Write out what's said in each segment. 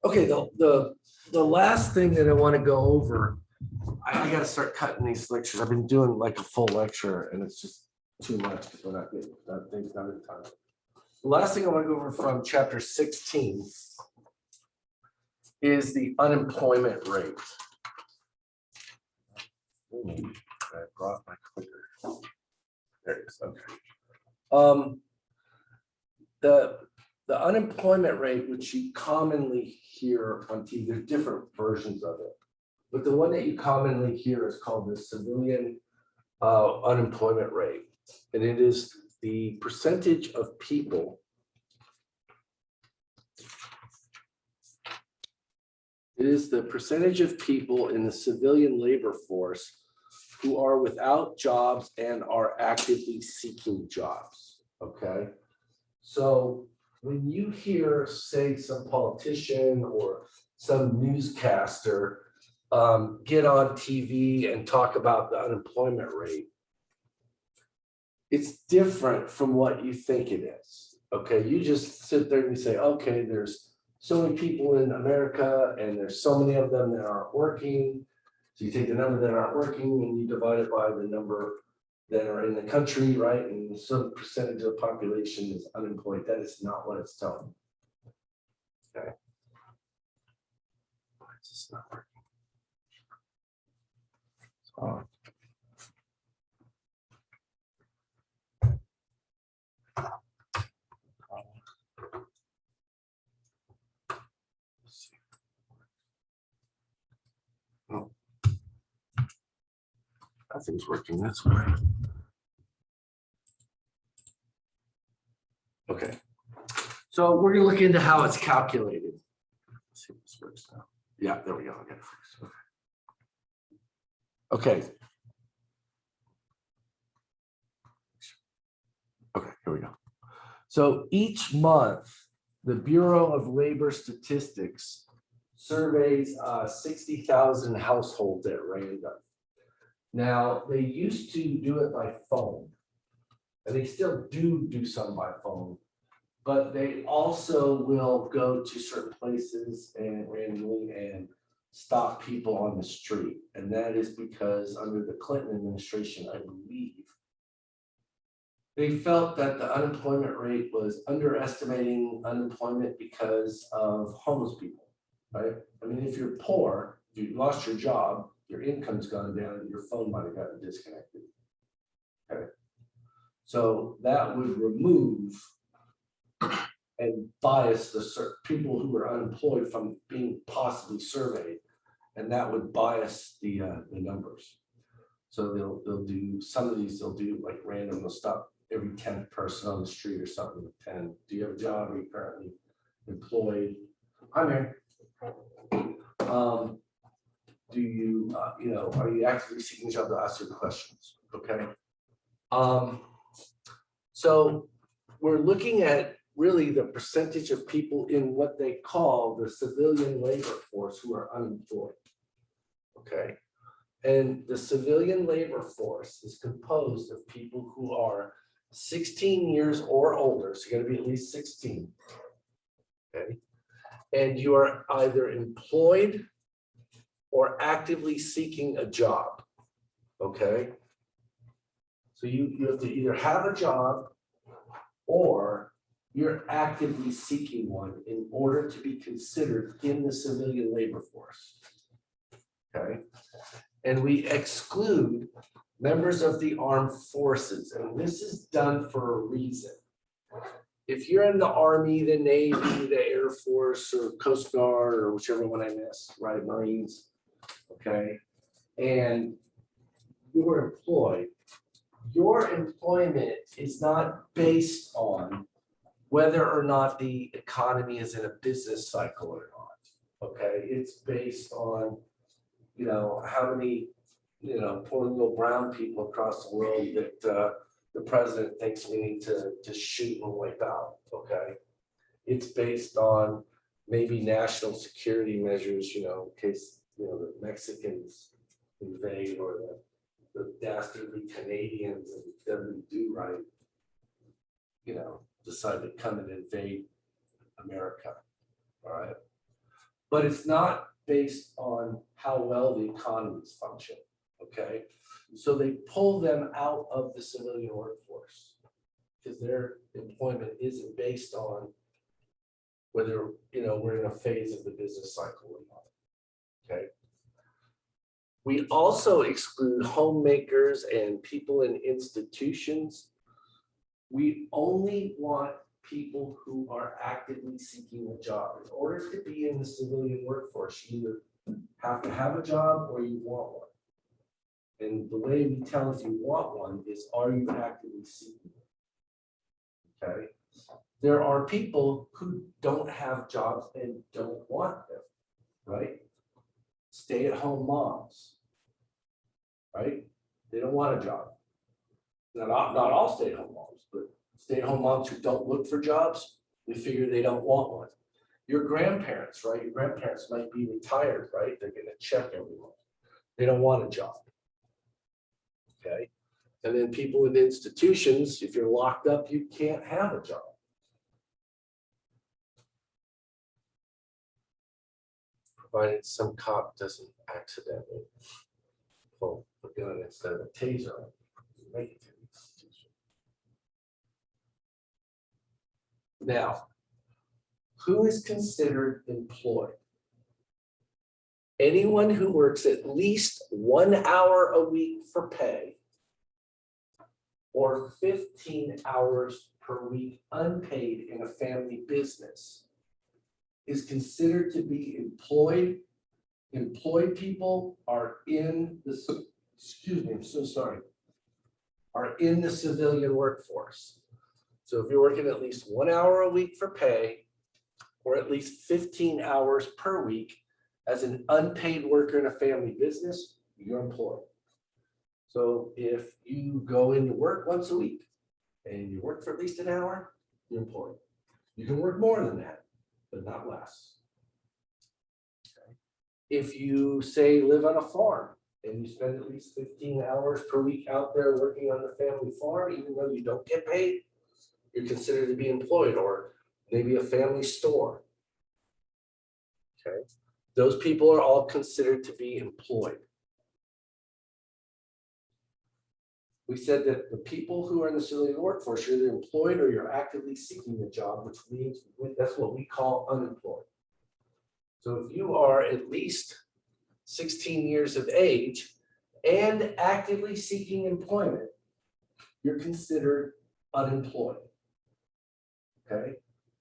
Okay, the last thing that I want to go over, I got to start cutting these lectures. I've been doing like a full lecture and it's just too much because we're not getting that things done in time. The last thing I want to go over from chapter 16 is the unemployment rate. I brought my clicker. There it is. Okay. The unemployment rate, which you commonly hear on TV, there's different versions of it, but the one that you commonly hear is called the civilian unemployment rate, and it is the percentage of people. It is the percentage of people in the civilian labor force who are without jobs and are actively seeking jobs. Okay, so when you hear, say, some politician or some newscaster get on TV and talk about the unemployment rate, it's different from what you think it is. Okay, you just sit there and you say, okay, there's so many people in America and there's so many of them that aren't working. So you take the number that aren't working and you divide it by the number that are in the country, right? And some percentage of the population is unemployed. That is not what it's telling you. Okay. It's just not working. Oh, nothing's working. That's why. Okay, so we're gonna look into how it's calculated. Let's see if this works now. Yeah, there we go. I got it fixed. Okay. Okay, here we go. So each month, the Bureau of Labor Statistics surveys 60,000 households at random. Now, they used to do it by phone, and they still do some by phone, but they also will go to certain places and randomly and stop people on the street. And that is because under the Clinton administration, I believe, they felt that the unemployment rate was underestimating unemployment because of homeless people, right? I mean, if you're poor, if you lost your job, your income's gone down, your phone might have gotten disconnected. Okay. So that would remove and bias the people who are unemployed from being possibly surveyed, and that would bias the numbers. So they'll do some of these. They'll do like random. They'll stop every 10th person on the street or something with 10. Do you have a job? Are you currently employed? Hi, Mary. Do you are you actively seeking a job? To ask you questions? Okay. So we're looking at really the percentage of people in what they call the civilian labor force who are unemployed. Okay. And the civilian labor force is composed of people who are 16 years or older. So you got to be at least 16. Okay. And you are either employed or actively seeking a job. Okay. So you have to either have a job or you're actively seeking one in order to be considered in the civilian labor force. Okay. And we exclude members of the armed forces, and this is done for a reason. If you're in the Army, the Navy, the Air Force, or Coast Guard, or whichever one I miss, right, Marines, okay, and you're employed, your employment is not based on whether or not the economy is in a business cycle or not, okay? It's based on, how many, poor little brown people across the world that the president thinks we need to shoot and wipe out, okay? It's based on maybe national security measures, in case, the Mexicans invade or the dastardly Canadians and doesn't do right, decide to come and invade America, all right? but it's not based on how well the economies function, okay? So they pull them out of the civilian workforce because their employment isn't based on whether, we're in a phase of the business cycle or not, okay? We also exclude homemakers and people in institutions. We only want people who are actively seeking a job. In order to be in the civilian workforce, you either have to have a job or you want one. And the way we tell if you want one is, are you actively seeking it? Okay. There are people who don't have jobs and don't want them, right? Stay-at-home moms, right? They don't want a job. Not all stay-at-home moms, but stay-at-home moms who don't look for jobs, we figure they don't want one. Your grandparents, right? Your grandparents might be retired, right? They're getting a check every month. They don't want a job. Okay. And then people in institutions, if you're locked up, you can't have a job. Provided some cop doesn't accidentally pull a gun instead of a taser. Make it to the institution. Now, who is considered employed? Anyone who works at least 1 hour a week for pay or 15 hours per week unpaid in a family business is considered to be employed. Employed people are in the, I'm so sorry, are in the civilian workforce. So if you're working at least 1 hour a week for pay or at least 15 hours per week as an unpaid worker in a family business, you're employed. So if you go into work once a week and you work for at least an hour, you're employed. You can work more than that, but not less. Okay. If you say live on a farm and you spend at least 15 hours per week out there working on the family farm, even though you don't get paid, you're considered to be employed, or maybe a family store. Okay. Those people are all considered to be employed. We said that the people who are in the civilian workforce, you're either employed or you're actively seeking a job, which means that's what we call unemployed. So if you are at least 16 years of age and actively seeking employment, you're considered unemployed. Okay.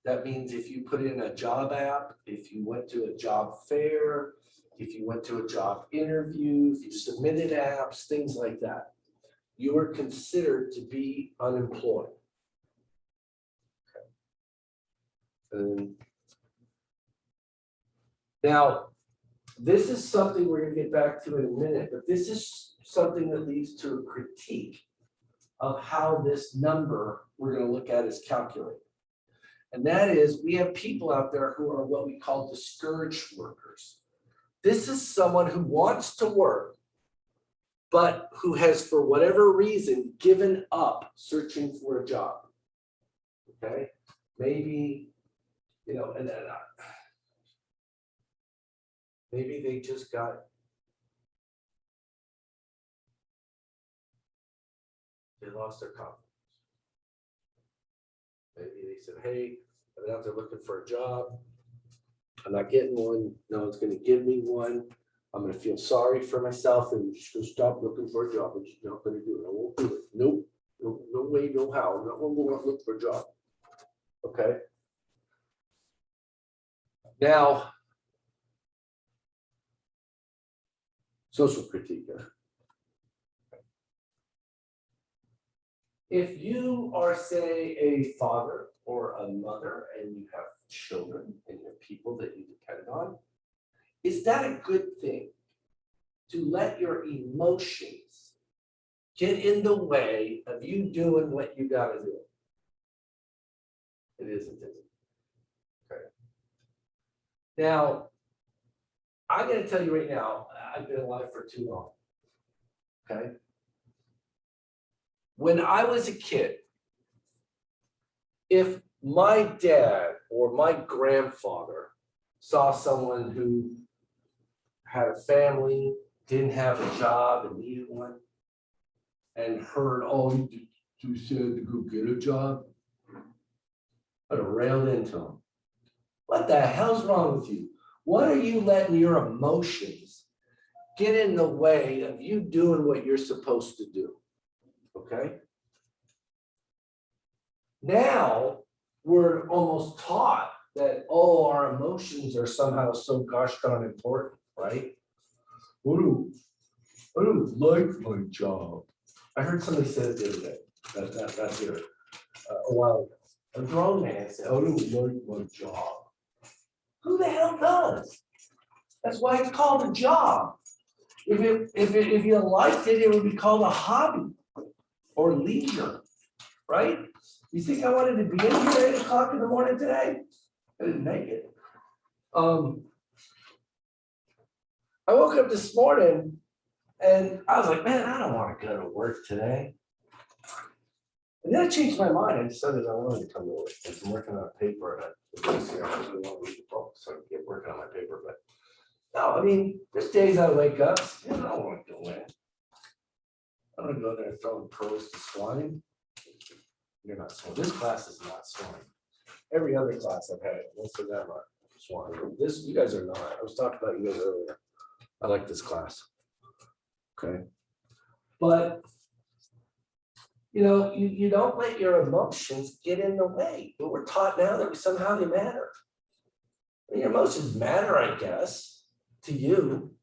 That means if you put in a job app, if you went to a job fair, if you went to a job interview, if you submitted apps, things like that, you are considered to be unemployed. Okay. Now, this is something we're going to get back to in a minute, but this is something that leads to a critique of how this number we're going to look at is calculated. And that is, we have people out there who are what we call discouraged workers. This is someone who wants to work, but who has, for whatever reason, given up searching for a job. Okay, maybe, and then maybe they just they lost their confidence. Maybe they said, hey, I've been out there looking for a job. I'm not getting one. No one's going to give me one. I'm going to feel sorry for myself and just going to stop looking for a job. I'm just not going to do it. I won't do it. Nope. No way, no how. I'm not going to look for a job. Okay. Now, social critique. If you are, say, a father or a mother and you have children and you have people that you depend on, is that a good thing to let your emotions get in the way of you doing what you got to do? It isn't, is it? Okay. Now, I'm going to tell you right now, I've been alive for too long. Okay. When I was a kid, if my dad or my grandfather saw someone who had a family, didn't have a job and needed one, and heard, oh, you too sad to go get a job, I'd have railed into him. What the hell's wrong with you? What are you letting your emotions get in the way of you doing what you're supposed to do? Okay? Now we're almost taught that, oh, our emotions are somehow so gosh darn important, right? I don't like my job. I heard somebody say it the other day, that's here, a while ago. A grown man said, I don't like my job. Who the hell does? That's why it's called a job. If you liked it, it would be called a hobby or leisure, right? You think I wanted to be in here at 8 o'clock in the morning today? I didn't make it. I woke up this morning and I was like, man, I don't want to go to work today. And then I changed my mind. I decided I wanted to come to work. I'm working on a paper at the place here. I really want to read the book, so I can get working on my paper. But no, I mean, there's days I wake up, I don't want to go in. I'm going to go there and throw pearls to swine. You're not swine. This class is not swine. Every other class I've had, most of them are swine. This, you guys are not. I was talking about you guys earlier. I like this class. Okay. But you know, you don't let your emotions get in the way. But we're taught now that somehow they matter. And your emotions matter, I guess, to you.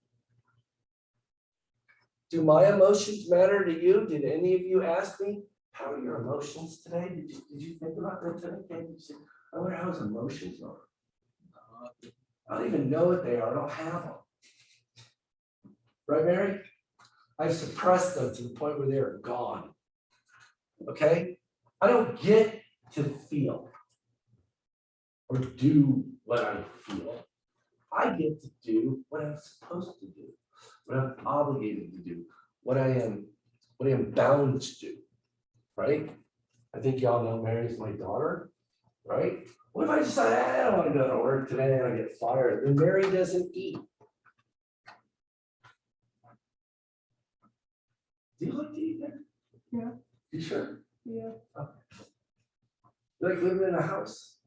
Do my emotions matter to you? Did any of you ask me, how are your emotions today? Did you think about that today? Did you say, I wonder how his emotions are. I don't even know what they are. I don't have them. Right, Mary? I've suppressed them to the point where they are gone. Okay? I don't get to feel or do what I feel. I get to do what I'm supposed to do, what I'm obligated to do, what I am bound to do, right? I think y'all know Mary's my daughter, right? What if I decide I don't want to go to work today and I get fired? Then Mary doesn't eat. Do you like to eat there? Yeah. You sure? Yeah. Okay. You like living in a house?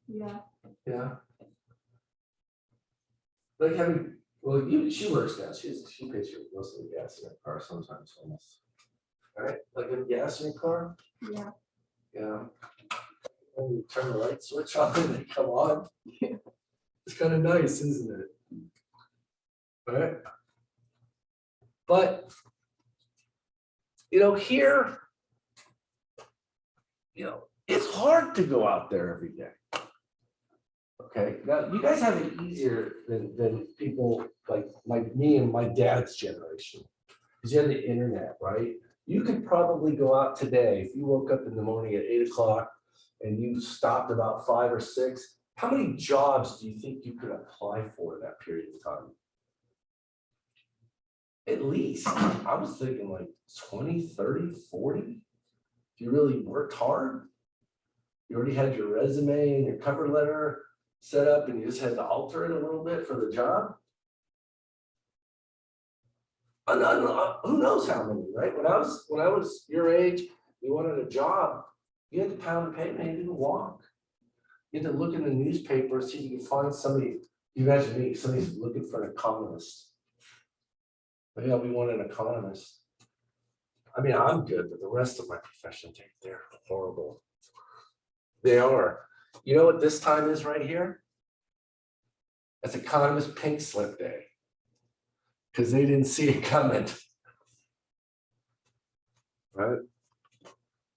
Yeah. Yeah. Like having, well, she works now. She pays for most of the gas in her car, sometimes almost. All right, like a gas in your car? Yeah. Yeah. When you turn the light switch on and they come on. Yeah. It's kind of nice, isn't it? All right. But you know, here, you know, it's hard to go out there every day. Okay, now you guys have it easier than people like me and my dad's generation, because you have the internet, right? You could probably go out today if you woke up in the morning at 8 o'clock and you stopped about 5 or 6. How many jobs do you think you could apply for in that period of time? At least, I was thinking like 20, 30, 40. If you really worked hard, you already had your resume and your cover letter set up and you just had to alter it a little bit for the job. Who knows how many, right? When I was your age, you wanted a job, you had to pound the pavement, you didn't walk. You had to look in the newspaper, see if you could find somebody. You imagine me, somebody's looking for an economist. Maybe we want an economist. I mean, I'm good, but the rest of my profession, they're horrible. They are. You know what this time is right here? That's Economist Pink Slip Day. Because they didn't see it coming. Right?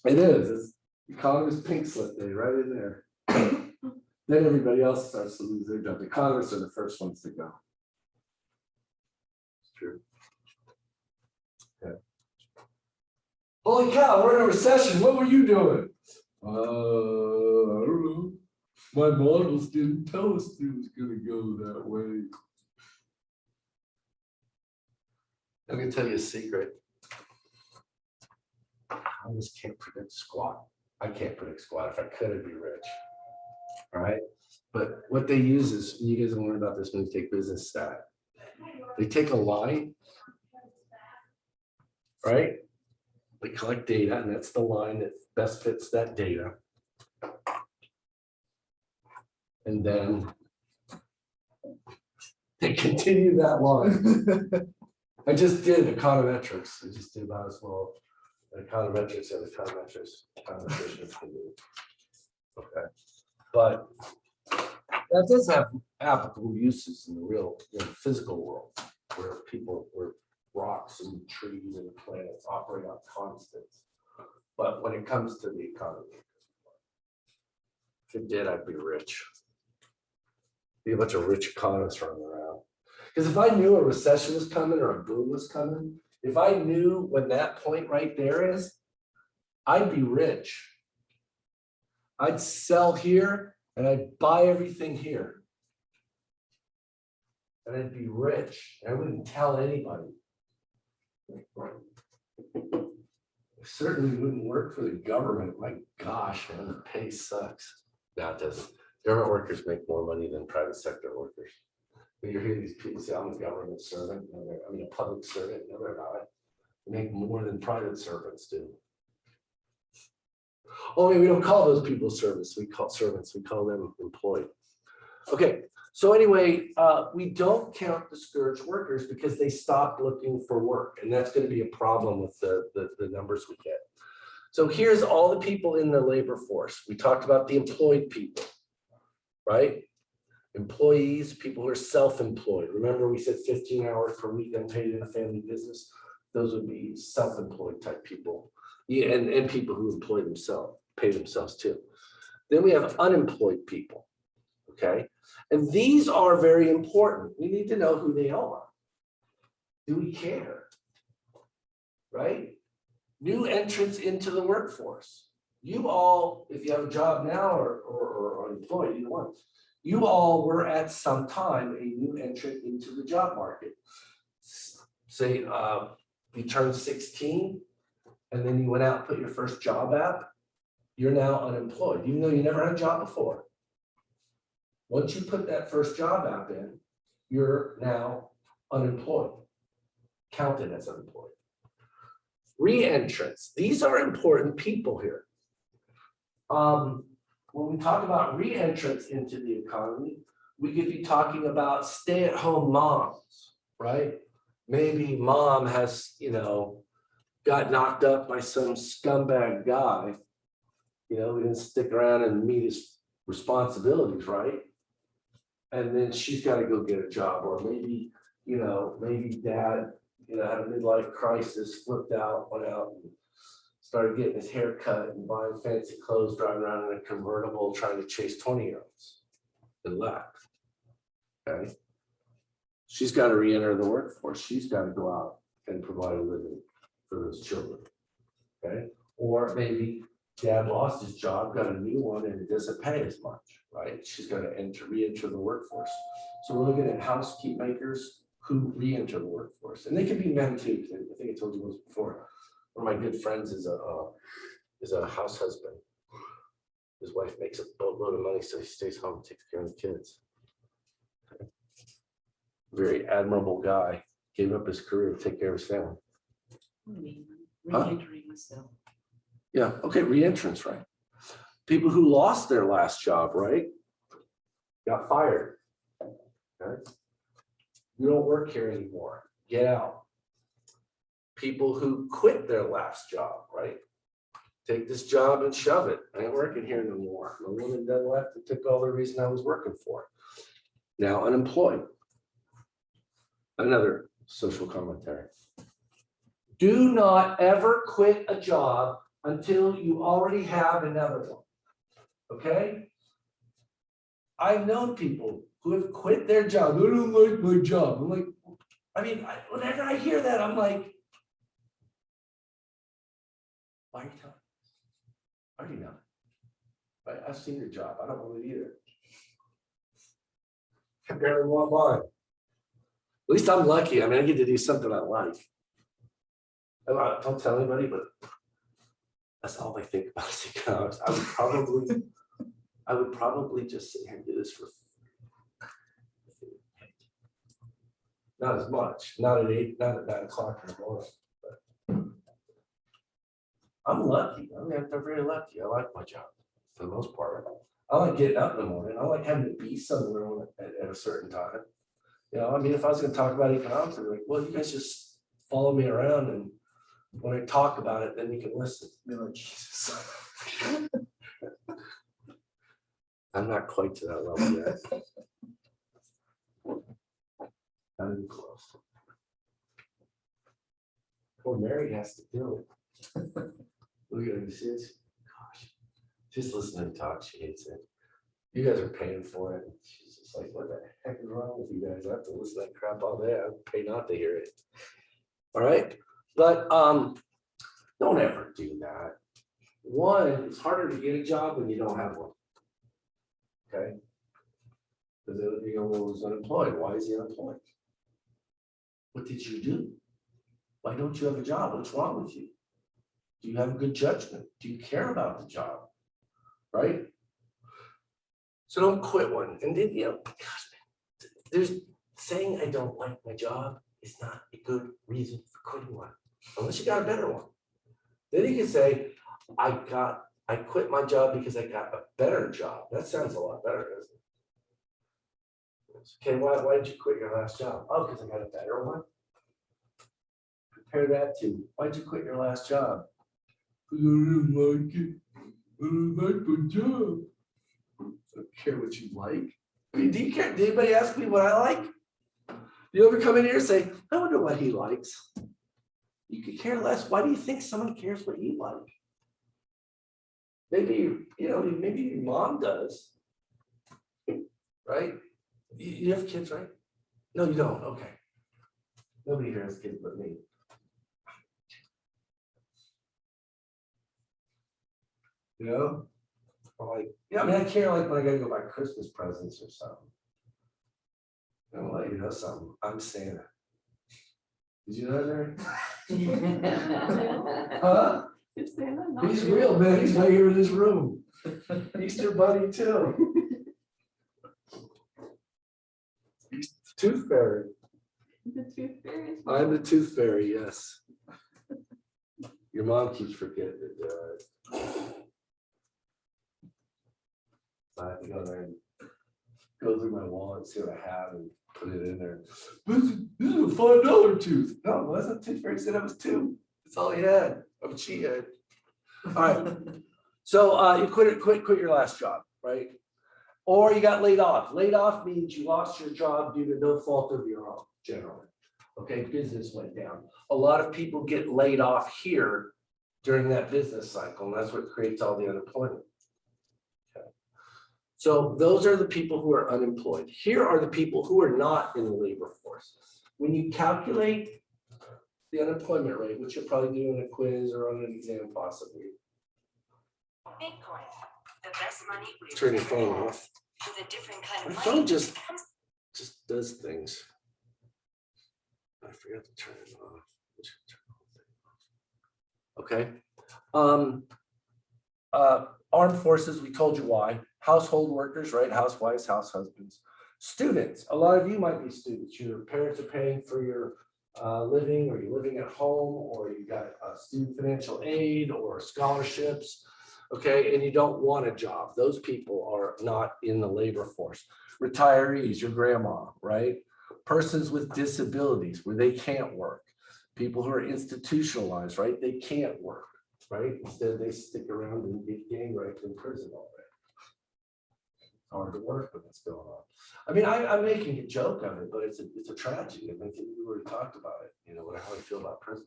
It is. It's Economist Pink Slip Day right in there. Then everybody else starts to lose their job. The economists are the first ones to go. It's true. Okay. Holy cow, we're in a recession. What were you doing? I don't know. My models didn't tell us it was going to go that way. I'm going to tell you a secret. I just can't predict squat. I can't predict squat. If I could, I'd be rich. All right. But what they use is, you guys will learn about this when you take business stat. They take a line, right? They collect data, and that's the line that best fits that data. And then they continue that line. I just did econometrics. I just did about as well econometrics and econometricians can do. Okay. But that does have applicable uses in the real, physical world, where rocks and trees and planets operate on constants. But when it comes to the economy, if it did, I'd be rich. Be a bunch of rich economists running around. Because if I knew a recession was coming or a boom was coming, if I knew when that point right there is, I'd be rich. I'd sell here and I'd buy everything here. And I'd be rich. I wouldn't tell anybody. I certainly wouldn't work for the government. My gosh, man, the pay sucks. No, it doesn't. Government workers make more money than private sector workers. When you hear these people say, I'm a government servant, a public servant, no, they're not. They make more than private servants do. Only we don't call those people servants, we call servants, we call them employed. Okay, so anyway, we don't count discouraged workers because they stopped looking for work, and that's going to be a problem with the numbers we get. So here's all the people in the labor force. We talked about the employed people, right? Employees, people who are self-employed. Remember we said 15 hours per week unpaid in a family business? Those would be self-employed type people. Yeah, and people who employ themselves, pay themselves too. Then we have unemployed people, okay? And these are very important. We need to know who they are. Do we care, right? New entrants into the workforce. You all, if you have a job now or unemployed, either one, you all were at some time a new entrant into the job market. Say you turned 16 and then you went out and put your first job app, you're now unemployed, even though you never had a job before. Once you put that first job app in, you're now unemployed, counted as unemployed. Re-entrants, these are important people here. When we talk about re-entrants into the economy, we could be talking about stay-at-home moms, right? Maybe mom has, got knocked up by some scumbag guy, who didn't stick around and meet his responsibilities, right? And then she's got to go get a job, or maybe, maybe dad, had a midlife crisis, flipped out, went out and started getting his hair cut and buying fancy clothes, driving around in a convertible, trying to chase 20-year-olds and left. Okay. She's got to re-enter the workforce. She's got to go out and provide a living for those children. Okay. Or maybe dad lost his job, got a new one, and it doesn't pay as much, right? She's got to re-enter the workforce. So we're looking at housekeepers who re-enter the workforce. And they can be men too. I think I told you once before. One of my good friends is a house husband. His wife makes a boatload of money, so he stays home and takes care of the kids. Very admirable guy. Gave up his career to take care of his family. Re-entering myself. Yeah, okay, re-entrance, right? People who lost their last job, right? Got fired. Okay. You don't work here anymore. Get out. People who quit their last job, right? Take this job and shove it. I ain't working here no more. The woman that left and took all the reason I was working for. Now unemployed. Another social commentary. Do not ever quit a job until you already have another one. Okay? I've known people who have quit their job. I don't like my job. I'm like, whenever I hear that, I'm like, why are you telling me? I already know. I've seen your job. I don't want it either. I barely want mine. At least I'm lucky. I get to do something I like. Don't tell anybody, but that's all I think about is economics. I would probably I would probably just sit here and do this for not as much, not at 8, not at 9 o'clock in the morning. But I'm lucky. I mean, I'm very lucky. I like my job for the most part. I like getting up in the morning. I like having to be somewhere at a certain time. You know, I mean, if I was going to talk about economics, I'd be like, well, you guys just follow me around, and when I talk about it, then you can listen. Be like, Jesus. I'm not quite to that level yet. Not even close. Poor Mary has to do it. Look at her, she says, gosh, just listen to her talk, she hates it. You guys are paying for it. She's just like, what the heck is wrong with you guys? I have to listen to that crap all day. I pay not to hear it. All right. But don't ever do that. One, it's harder to get a job when you don't have one. Okay. Because you know, well, he's unemployed. Why is he unemployed? What did you do? Why don't you have a job? What's wrong with you? Do you have a good judgment? Do you care about the job? Right? So don't quit one. And then, you know, gosh, there's saying I don't like my job is not a good reason for quitting one, unless you got a better one. Then you can say, I quit my job because I got a better job. That sounds a lot better, doesn't it? Okay, why did you quit your last job? Oh, because I got a better one. Compare that to, why'd you quit your last job? I didn't like it. I didn't like my job. I don't care what you like. I mean, do you care? Did anybody ask me what I like? Do you ever come in here and say, I wonder what he likes? You could care less. Why do you think someone cares what you like? Maybe, you know, maybe your mom does. Right? You have kids, right? No, you don't. Okay. Nobody here has kids but me. You know? Or like, yeah, I mean, I care like when I gotta go buy Christmas presents or something. I'm gonna let you know something. I'm Santa. Did you know that? Huh? It's Santa. He's real, man. He's right here in this room. Easter Bunny too. Tooth Fairy. The tooth fairy. I'm the Tooth Fairy, yes. Your mom keeps forgetting it. I have to go there and go through my wallet, see what I have, and put it in there. This is a $5 tooth. No, it wasn't. Tooth Fairy said it was 2. That's all he had. Of she had. All right. So you quit your last job, right? Or you got laid off. Laid off means you lost your job due to no fault of your own, generally. Okay, business went down. A lot of people get laid off here during that business cycle, and that's what creates all the unemployment. Okay. So those are the people who are unemployed. Here are the people who are not in the labor force. When you calculate the unemployment rate, which you'll probably do in a quiz or on an exam possibly. Bitcoin, the best money we've Turn your ever phone had. off. With a different kind My of phone money. just does things. I forgot to turn it off. Okay. Armed forces, we told you why. Household workers, right? Housewives, house husbands. Students, a lot of you might be students. Your parents are paying for your living, or you're living at home, or you got student financial aid or scholarships. Okay, and you don't want a job. Those people are not in the labor force. Retirees, your grandma, right? Persons with disabilities where they can't work. People who are institutionalized, right? They can't work, right? Instead, they stick around and get gang raped in prison all day. It's hard to work with what's going on. I mean, I'm making a joke of it, but it's a tragedy. I mean, we already talked about it, you know, how I feel about prison.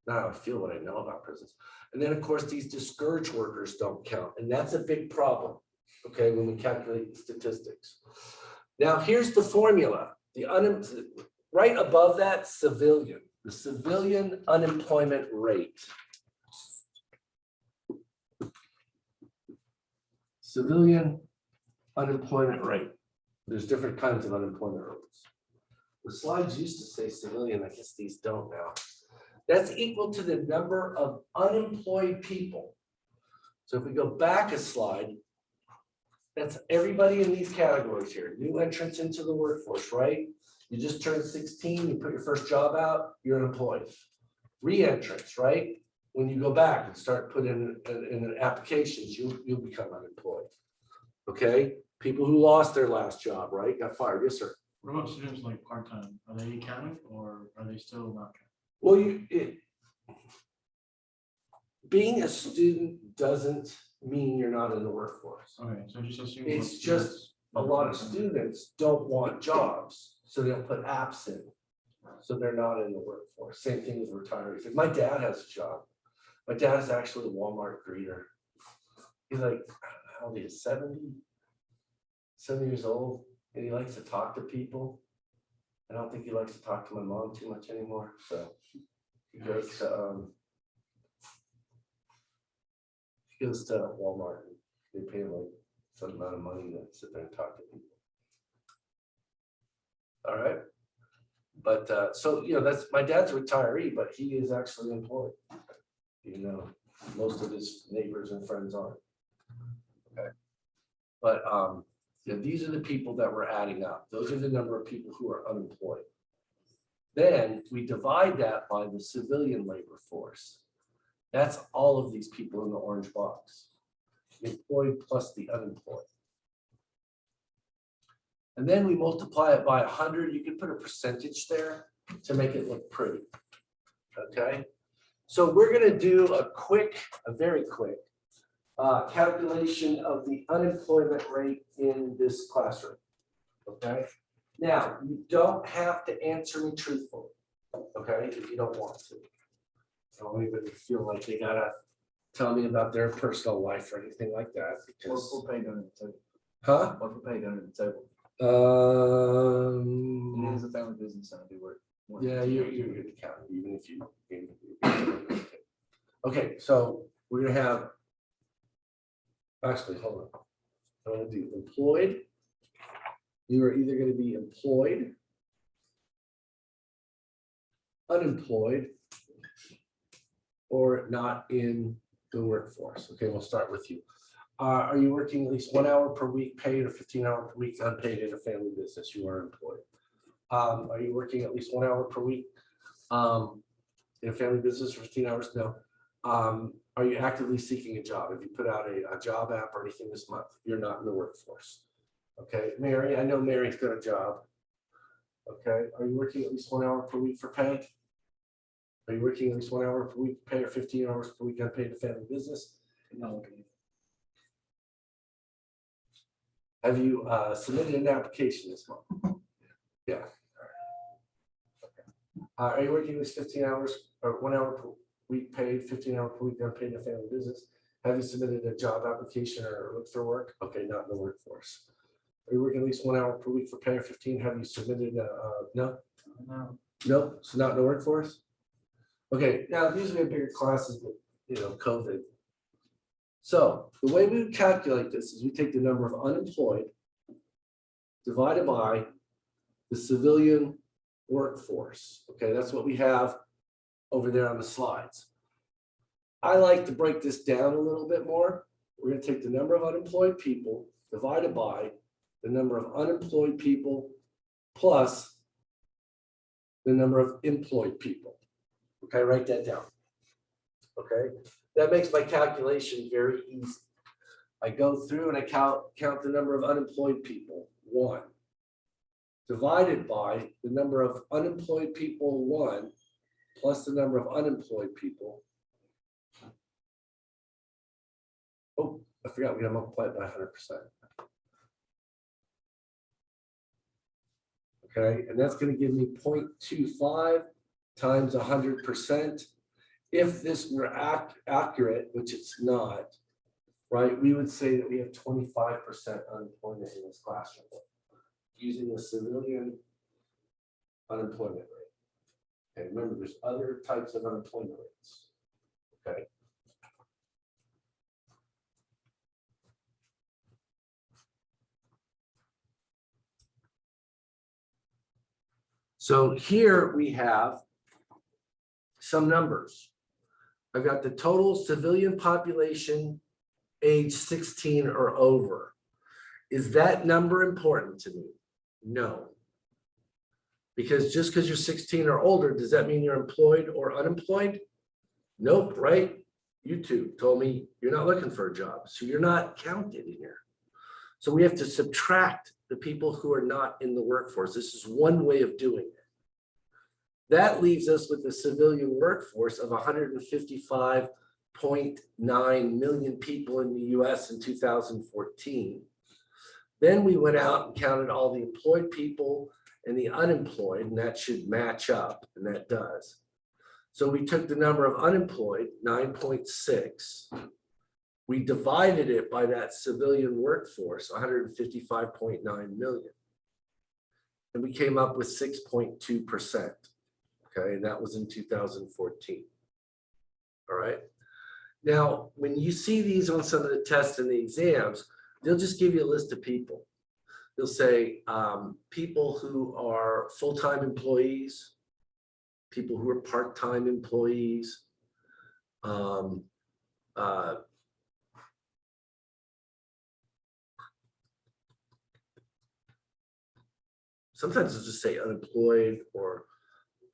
Not how I feel, what I know about prisons. And then, of course, these discouraged workers don't count. And that's a big problem, okay, when we calculate the statistics. Now, here's the formula. Right above that, civilian. The civilian unemployment rate. Civilian unemployment rate. There's different kinds of unemployment rates. The slides used to say civilian, I guess these don't now. That's equal to the number of unemployed people. So if we go back a slide, That's everybody in these categories here, new entrants into the workforce, right? You just turned 16, you put your first job out, you're unemployed. Re-entrants, right? When you go back and start putting in applications, you'll become unemployed. Okay, people who lost their last job, right, got fired. Yes, sir. What about students like part-time? Are they counted or are they still not counted? Well, being a student doesn't mean you're not in the workforce. Okay, so just assume. It's just a lot of students don't want jobs, so they'll put apps in. So they're not in the workforce. Same thing with retirees. If my dad has a job. My dad is actually a Walmart greeter. He's like, how old is he, 70 years old, and he likes to talk to people. I don't think he likes to talk to my mom too much anymore, so he goes to Walmart and they pay him like some amount of money to sit there and talk to people. All right. But so that's my dad's a retiree, but he is actually employed. Most of his neighbors and friends aren't. Okay. But these are the people that we're adding up. Those are the number of people who are unemployed. Then we divide that by the civilian labor force. That's all of these people in the orange box. The employed plus the unemployed. And then we multiply it by 100. You can put a percentage there to make it look pretty. Okay. So we're going to do a very quick calculation of the unemployment rate in this classroom. Okay. Now, you don't have to answer me truthfully. Okay, if you don't want to. Don't even feel like they gotta tell me about their personal life or anything like that. Because, What pay under the table? huh? What pay under the table? It is a family business, and I do work. Yeah, you're good to count, even if you. Okay, so we're gonna have. Actually, hold on. I'm gonna do employed. You are either gonna be employed, unemployed, or not in the workforce. Okay, we'll start with you. Are you working at least 1 hour per week paid or 15 hours per week unpaid in a family business? You are employed. Are you working at least 1 hour per week in a family business for 15 hours? No. Are you actively seeking a job? If you put out a job app or anything this month, you're not in the workforce. Okay, Mary, I know Mary's got a job. Okay, are you working at least 1 hour per week for pay? Are you working at least 1 hour per week pay or 15 hours per week unpaid in a family business? No. Have you submitted an application this month? Yeah. Are you working at least 15 hours or 1 hour per week paid, 15 hours per week unpaid in a family business? Have you submitted a job application or looked for work? Okay, not in the workforce. Are you working at least 1 hour per week for pay or 15? Have you submitted no? No. Nope, so not in the workforce? Okay, now these are bigger classes, but COVID. So the way we calculate this is we take the number of unemployed divided by the civilian workforce. Okay, that's what we have over there on the slides. I like to break this down a little bit more. We're going to take the number of unemployed people divided by the number of unemployed people plus the number of employed people. Okay, write that down. Okay, that makes my calculation very easy. I go through and I count the number of unemployed people, 1, divided by the number of unemployed people, 1, plus the number of unemployed people. Oh, I forgot we gotta multiply it by 100%. Okay, and that's going to give me 0.25 times 100%. If this were accurate, which it's not, right, we would say that we have 25% unemployment in this classroom using the civilian unemployment rate. Okay, remember, there's other types of unemployment rates. Okay. So here we have some numbers. I've got the total civilian population age 16 or over. Is that number important to me? No. Because just because you're 16 or older, does that mean you're employed or unemployed? Nope, right? You two told me you're not looking for a job, so you're not counted in here. So we have to subtract the people who are not in the workforce. This is one way of doing it. That leaves us with a civilian workforce of 155.9 million people in the US in 2014. Then we went out and counted all the employed people and the unemployed, and that should match up, and that does. So we took the number of unemployed, 9.6. We divided it by that civilian workforce, 155.9 million. And we came up with 6.2%. Okay, and that was in 2014. All right. Now, when you see these on some of the tests and the exams, they'll just give you a list of people. They'll say people who are full-time employees, people who are part-time employees, sometimes they'll just say unemployed or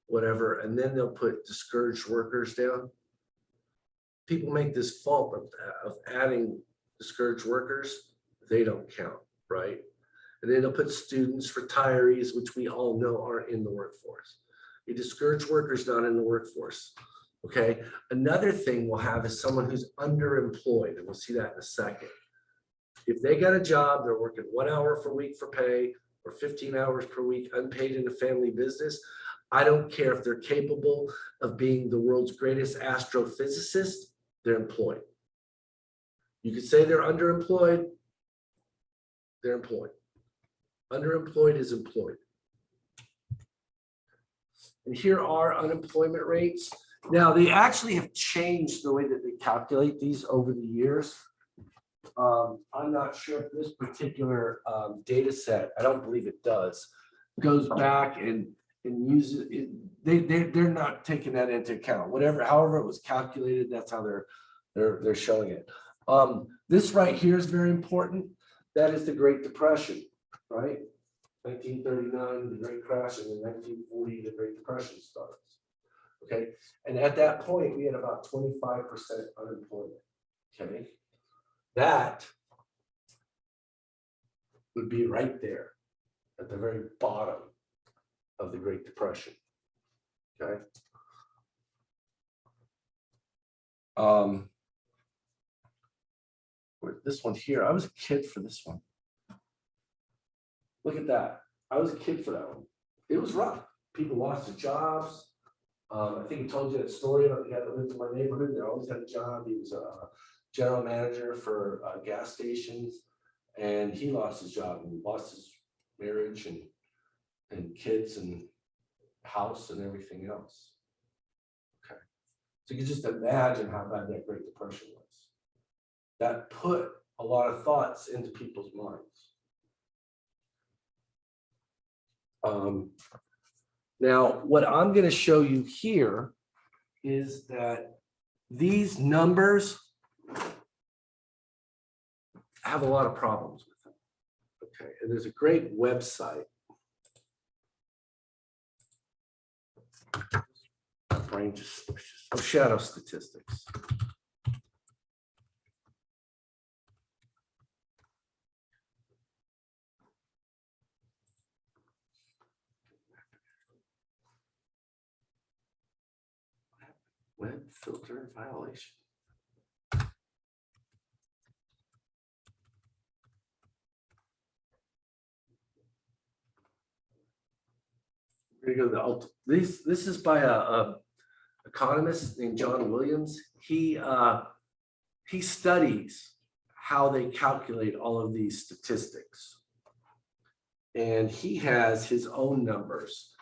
whatever, and then they'll put discouraged workers down. People make this fault of adding discouraged workers. They don't count, right? And then they'll put students, retirees, which we all know aren't in the workforce. A discouraged worker is not in the workforce, okay? Another thing we'll have is someone who's underemployed, and we'll see that in a second. If they got a job, they're working 1 hour per week for pay or 15 hours per week unpaid in a family business. I don't care if they're capable of being the world's greatest astrophysicist, they're employed. You could say they're underemployed, they're employed. Underemployed is employed. And here are unemployment rates. Now, they actually have changed the way that they calculate these over the years. I'm not sure if this particular data set, I don't believe it does, goes back and uses it. They're not taking that into account. However it was calculated, that's how they're showing it. This right here is very important. That is the Great Depression, right? 1939, the Great Crash, and in 1940, the Great Depression starts. Okay, and at that point, we had about 25% unemployment. Okay, that would be right there at the very bottom of the Great Depression. Okay. This one here, I was a kid for this one. Look at that. I was a kid for that one. It was rough. People lost their jobs. I think he told you that story about the guy that lived in my neighborhood. They always had a job. He was a general manager for gas stations, and he lost his job and lost his marriage and kids and house and everything else. Okay, so you can just imagine how bad that Great Depression was. That put a lot of thoughts into people's minds. Now, what I'm going to show you here is that these numbers have a lot of problems with them. Okay, and there's a great website. My brain just shadow statistics. Web filter violation. We're gonna go to this is by a economist named John Williams. He studies how they calculate all of these statistics, and he has his own numbers.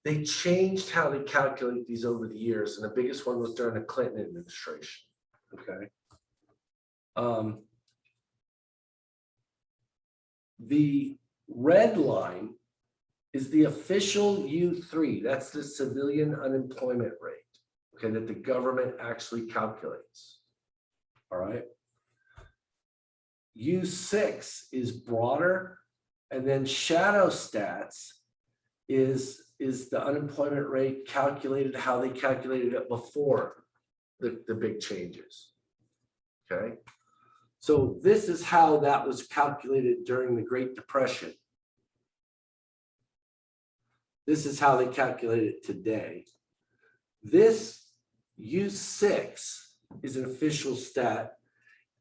They changed how they calculate these over the years, and the biggest one was during the Clinton administration. Okay. The red line is the official U3. That's the civilian unemployment rate, okay, that the government actually calculates. All right. U6 is broader, and then shadow stats is the unemployment rate calculated how they calculated it before the big changes. Okay, so this is how that was calculated during the Great Depression. This is how they calculate it today. This U6 is an official stat.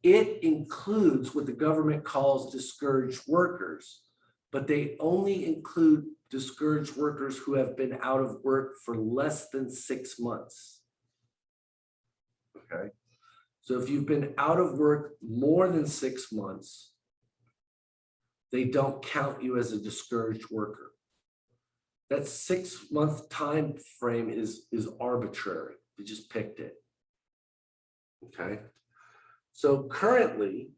It includes what the government calls discouraged workers, but they only include discouraged workers who have been out of work for less than 6 months. Okay, so if you've been out of work more than 6 months, they don't count you as a discouraged worker. That 6-month time frame is arbitrary. They just picked it. Okay, so currently,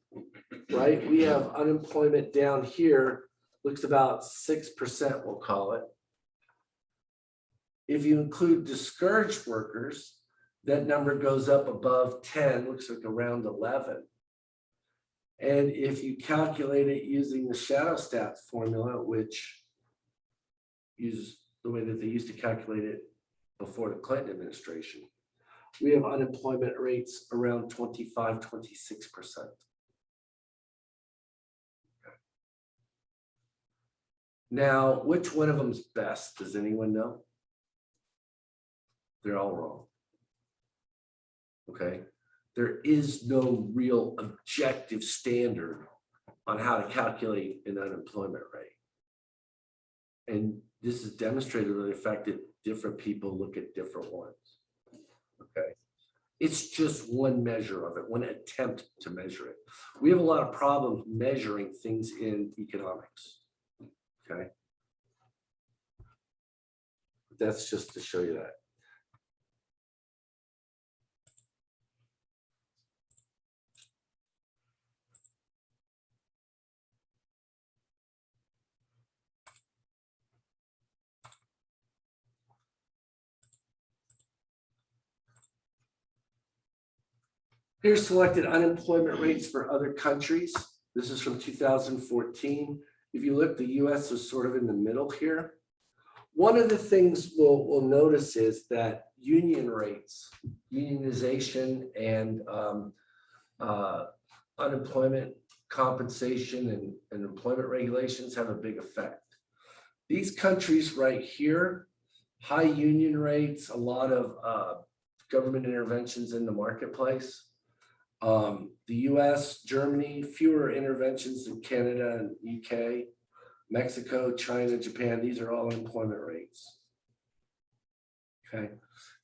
right, we have unemployment down here, looks about 6%, we'll call it. If you include discouraged workers, that number goes up above 10, looks like around 11. And if you calculate it using the shadow stats formula, which uses the way that they used to calculate it before the Clinton administration, we have unemployment rates around 25, 26%. Now, which one of them is best? Does anyone know? They're all wrong. Okay, there is no real objective standard on how to calculate an unemployment rate. And this is demonstrated by the fact that different people look at different ones. Okay, it's just one measure of it, one attempt to measure it. We have a lot of problems measuring things in economics. Okay, that's just to show you that. Here's selected unemployment rates for other countries. This is from 2014. If you look, the US is sort of in the middle here. One of the things we'll notice is that union rates, unionization, and unemployment compensation and employment regulations have a big effect. These countries right here, high union rates, a lot of government interventions in the marketplace. The US, Germany, fewer interventions than Canada and UK, Mexico, China, Japan, these are all unemployment rates. Okay,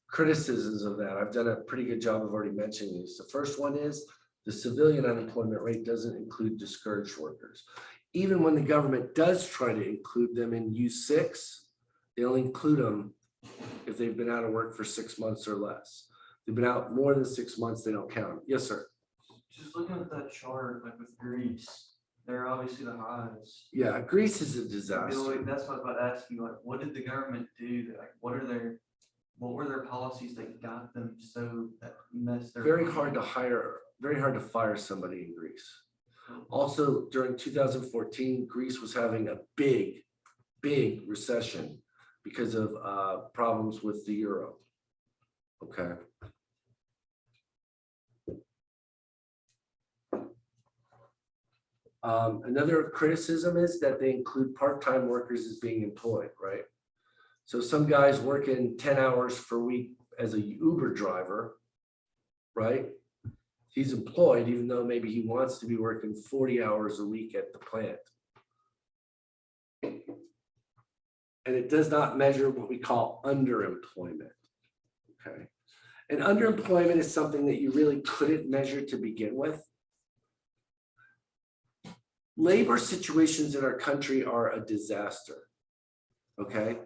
criticisms of that. I've done a pretty good job of already mentioning these. The first one is the civilian unemployment rate doesn't include discouraged workers. Even when the government does try to include them in U6, they'll include them if they've been out of work for 6 months or less. They've been out more than 6 months, they don't count them. Yes, sir. Just looking at that chart, like with Greece, they're obviously the highest. Yeah, Greece is a You know, disaster. like, that's what I was about to ask you. Like, what did the government do? Like, what were their policies that got them so that messed their Very hard to hire, very hard to fire somebody in Greece. Also, during 2014, Greece was having a big recession because of problems with the euro. Okay. Another criticism is that they include part-time workers as being employed, right? So some guy's working 10 hours per week as a Uber driver, right? He's employed even though maybe he wants to be working 40 hours a week at the plant. And it does not measure what we call underemployment, okay? And underemployment is something that you really couldn't measure to begin with. Labor situations in our country are a disaster, okay?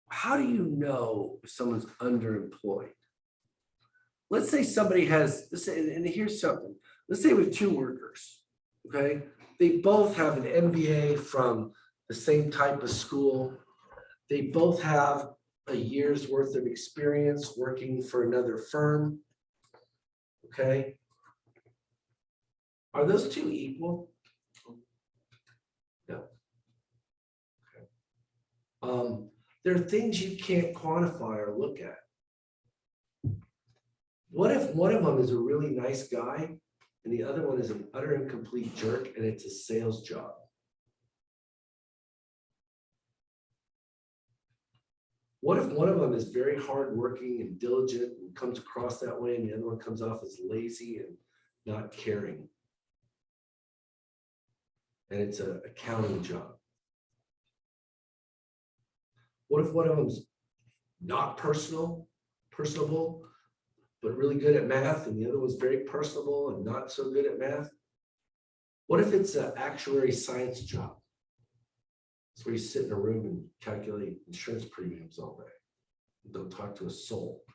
How do you know if someone's underemployed? Let's say somebody has, and here's something. Let's say we have 2 workers, okay? They both have an MBA from the same type of school. They both have a year's worth of experience working for another firm. Okay. Are those two equal? No. Okay. There are things you can't quantify or look at. What if one of them is a really nice guy and the other one is an utter and complete jerk and it's a sales job? What if one of them is very hardworking and diligent and comes across that way and the other one comes off as lazy and not caring? And it's an accounting job. What if one of them's not personable, but really good at math, and the other was very personable and not so good at math? What if it's an actuary science job? It's where you sit in a room and calculate insurance premiums all day. Don't talk to a soul,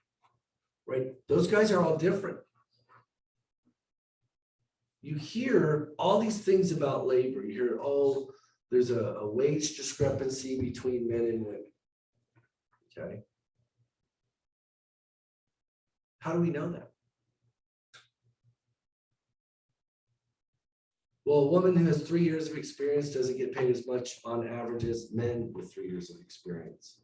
right? Those guys are all different. You hear all these things about labor. You hear, oh, there's a wage discrepancy between men and women. Okay. How do we know that? Well, a woman who has 3 years of experience doesn't get paid as much on average as men with 3 years of experience.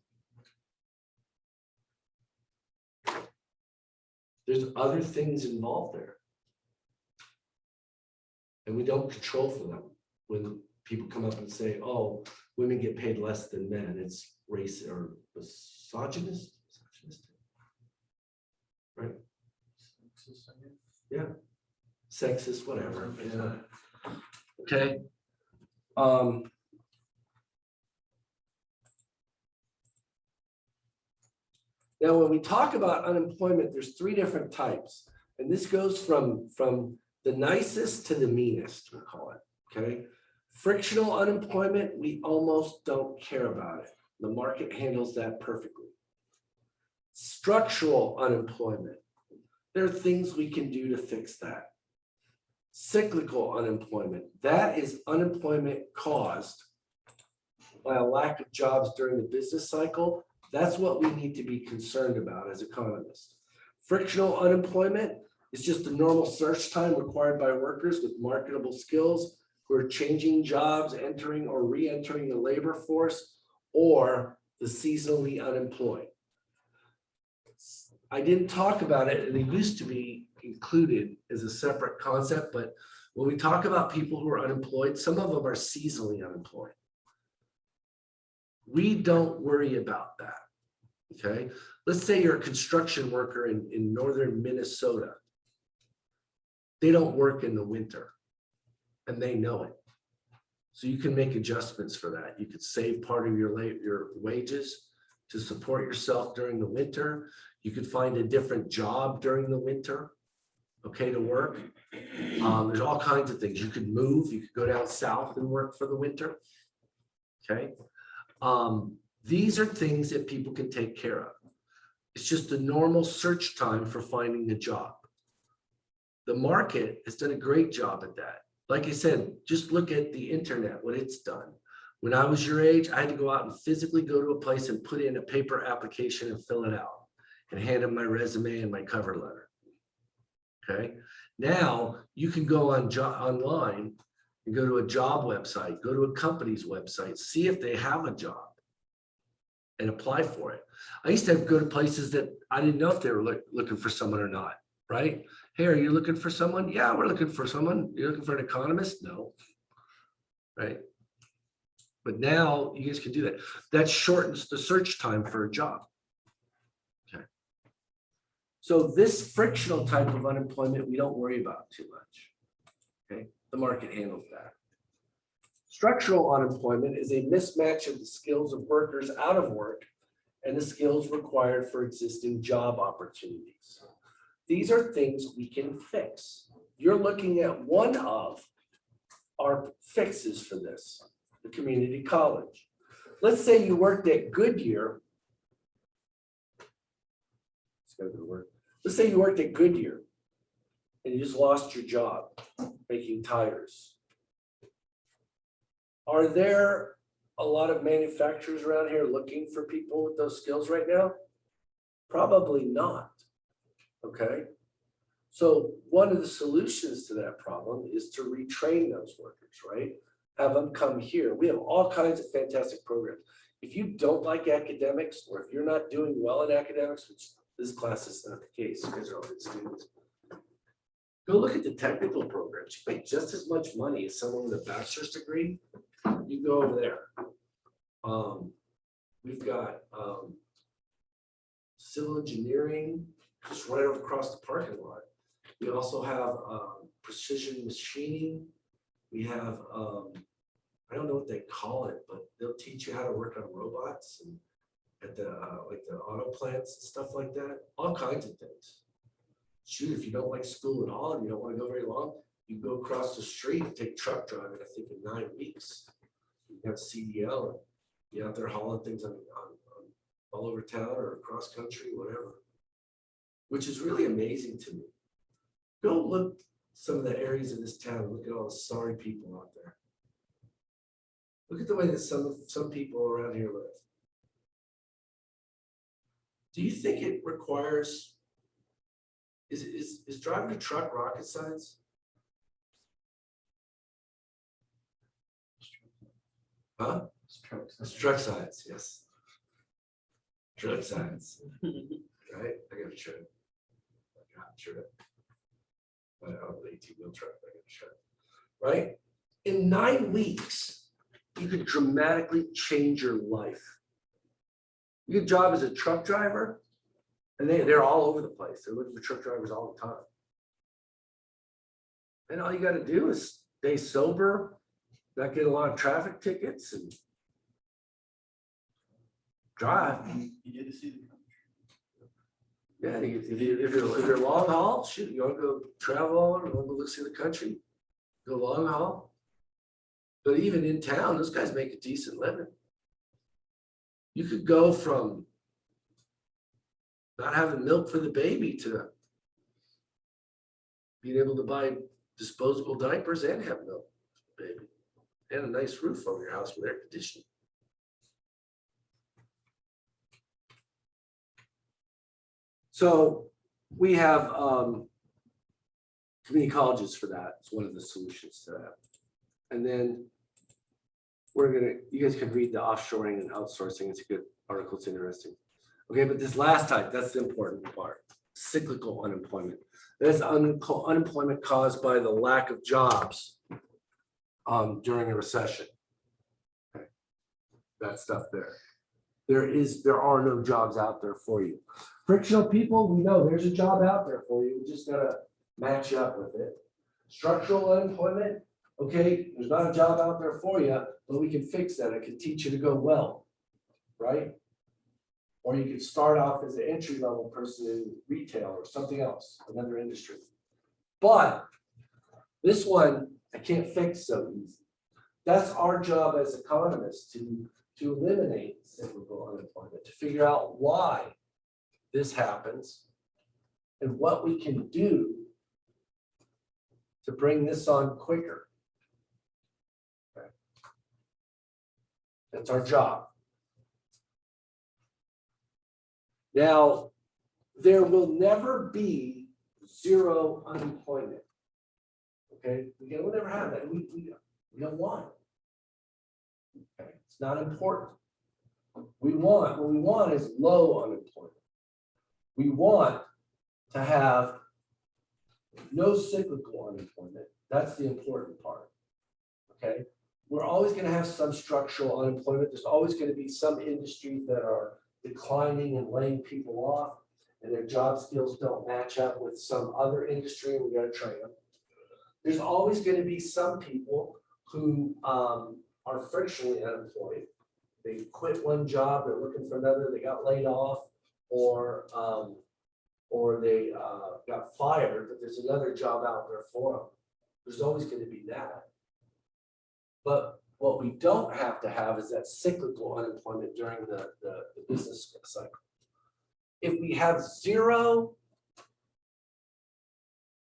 There's other things involved there. And we don't control for them. When people come up and say, oh, women get paid less than men, it's race or misogynist, right? Yeah, sexist, whatever. Yeah. Okay. Now, when we talk about unemployment, there's 3 different types, and this goes from the nicest to the meanest, we'll call it. Okay. Frictional unemployment, we almost don't care about it. The market handles that perfectly. Structural unemployment, there are things we can do to fix that. Cyclical unemployment, that is unemployment caused by a lack of jobs during the business cycle. That's what we need to be concerned about as economists. Frictional unemployment is just the normal search time required by workers with marketable skills who are changing jobs, entering or re-entering the labor force, or the seasonally unemployed. I didn't talk about it, and it used to be included as a separate concept, but when we talk about people who are unemployed, some of them are seasonally unemployed. We don't worry about that, okay? Let's say you're a construction worker in northern Minnesota. They don't work in the winter, and they know it. So you can make adjustments for that. You could save part of your wages to support yourself during the winter. You could find a different job during the winter, okay, to work. There's all kinds of things. You could move, you could go down south and work for the winter, okay? These are things that people can take care of. It's just the normal search time for finding a job. The market has done a great job at that. Like I said, just look at the internet, what it's done. When I was your age, I had to go out and physically go to a place and put in a paper application and fill it out and hand them my resume and my cover letter. Okay. Now you can go on online and go to a job website, go to a company's website, see if they have a job and apply for it. I used to have go to places that I didn't know if they were looking for someone or not, right? Hey, are you looking for someone? Yeah, we're looking for someone. You're looking for an economist? No, right? But now you guys can do that. That shortens the search time for a job. Okay. So this frictional type of unemployment, we don't worry about too much. Okay, the market handles that. Structural unemployment is a mismatch of the skills of workers out of work and the skills required for existing job opportunities. These are things we can fix. You're looking at one of our fixes for this, the community college. Let's say you worked at Goodyear. Let's say you worked at Goodyear and you just lost your job making tires. Are there a lot of manufacturers around here looking for people with those skills right now? Probably not, okay? So one of the solutions to that problem is to retrain those workers, right? Have them come here. We have all kinds of fantastic programs. If you don't like academics, or if you're not doing well in academics, which this class is not the case, you guys are all good students, go look at the technical programs. You make just as much money as someone with a bachelor's degree. You go over there. We've got civil engineering just right over across the parking lot. We also have precision machining. We have I don't know what they call it, but they'll teach you how to work on robots and at the like the auto plants and stuff like that. All kinds of things. Shoot, if you don't like school at all and you don't want to go very long, you go across the street and take truck driving, I think in 9 weeks. You have CDL and you're out there hauling things on all over town or across country, whatever. Which is really amazing to me. Go look some of the areas of this town, look at all the sorry people out there. Look at the way that some people around here live. Do you think it requires, is driving a truck rocket science? Huh? It's truck science, yes. Truck science, right? I got a truck. I got a truck. I have an 18-wheel truck. I got a truck. Right? In 9 weeks, you could dramatically change your life. Your job as a truck driver, and they're all over the place. They're looking for truck drivers all the time. And all you got to do is stay sober, not get a lot of traffic tickets, and drive. You get to see the country. Yeah, if you're long haul, shoot, you want to go travel, you want to go see the country, go long haul. But even in town, those guys make a decent living. You could go from not having milk for the baby to being able to buy disposable diapers and have milk for the baby, and a nice roof over your house with air conditioning. So we have community colleges for that. It's one of the solutions to that. And then you guys can read the offshoring and outsourcing. It's a good article. It's interesting. Okay, but this last type, that's the important part. Cyclical unemployment. That's unemployment caused by the lack of jobs during a recession. Okay. That stuff there. There are no jobs out there for you. Frictional people, we know there's a job out there for you. We just gotta match up with it. Structural unemployment, okay, there's not a job out there for you, but we can fix that. I can teach you to go well, right? Or you could start off as an entry-level person in retail or something else, another industry. But this one, I can't fix so easy. That's our job as economists to eliminate cyclical unemployment, to figure out why this happens and what we can do to bring this on quicker. Okay. That's our job. Now, there will never be zero unemployment. Okay, we'll never have that. We don't want it. Okay. It's not important. What we want is low unemployment. We want to have no cyclical unemployment. That's the important part. Okay. We're always going to have some structural unemployment. There's always going to be some industries that are declining and laying people off, and their job skills don't match up with some other industry, and we got to train them. There's always going to be some people who are frictionally unemployed. They quit one job, they're looking for another, they got laid off, or they got fired, but there's another job out there for them. There's always going to be that. But what we don't have to have is that cyclical unemployment during the business cycle. If we have zero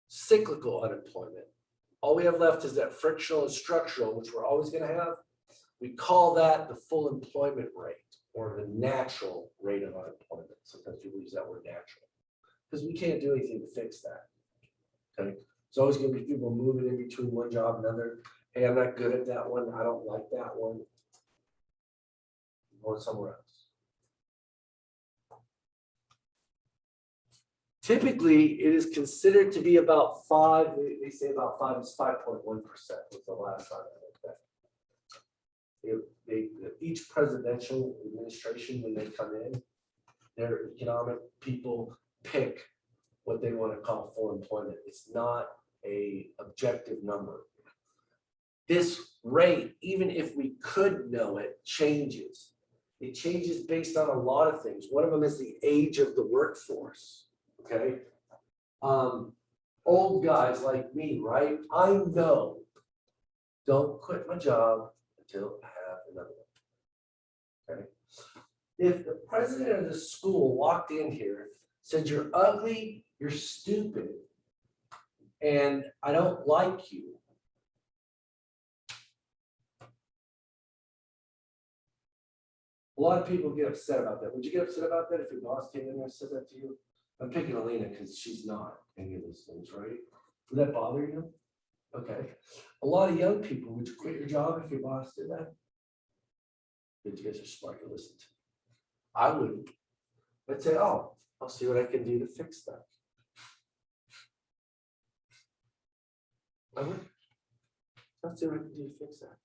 cyclical unemployment, all we have left is that frictional and structural, which we're always going to have. We call that the full employment rate or the natural rate of unemployment. Sometimes people use that word natural because we can't do anything to fix that. Okay, it's always going to be people moving in between one job and another. Hey, I'm not good at that one. I don't like that one. Go somewhere else. Typically, it is considered to be about 5. They say about 5 is 5.1% was the last time I looked at. Each presidential administration, when they come in, their economic people pick what they want to call full employment. It's not a objective number. This rate, even if we could know it, changes. It changes based on a lot of things. One of them is the age of the workforce. Okay. Old guys like me, right? I know. Don't quit my job until I have another one. Okay. If the president of the school walked in here, said you're ugly, you're stupid, and I don't like you. A lot of people get upset about that. Would you get upset about that if your boss came in and said that to you? I'm picking Alina because she's not any of those things, right? Would that bother you? Okay. A lot of young people, would you quit your job if your boss did that? But you guys are smart to listen to. I wouldn't. I'd say, oh, I'll see what I can do to fix that. I would. I'll see what I can do to fix that.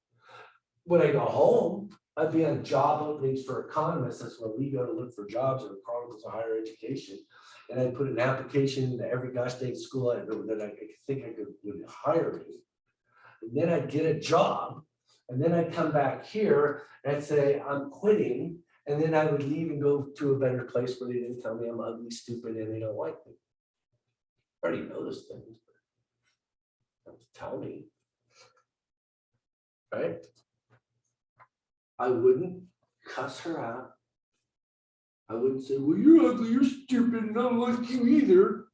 When I go home, I'd be on job openings for economists. That's where we go to look for jobs or Chronicles of Higher Education. And I put an application into every gosh dang school that I think I would hire me. And then I'd get a job. And then I'd come back here and I'd say, I'm quitting. And then I would leave and go to a better place where they didn't tell me I'm ugly, stupid, and they don't like me. I already know those things. But don't tell me. Right? I wouldn't cuss her out. I wouldn't say, well, you're ugly, you're stupid, and I don't like you either.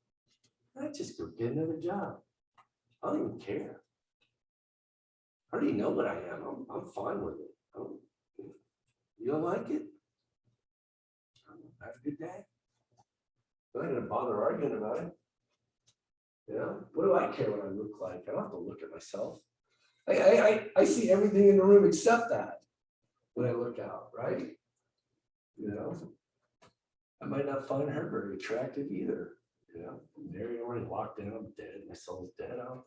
I'd just go get another job. I don't even care. I already know what I am. I'm fine with it. You don't like it? Have a good day. I'm not gonna bother arguing about it. You know, what do I care what I look like? I don't have to look at myself. I see everything in the room except that when I look out, right? You know, I might not find her very attractive either. You know, Mary already locked in. I'm dead. My soul's dead. I don't have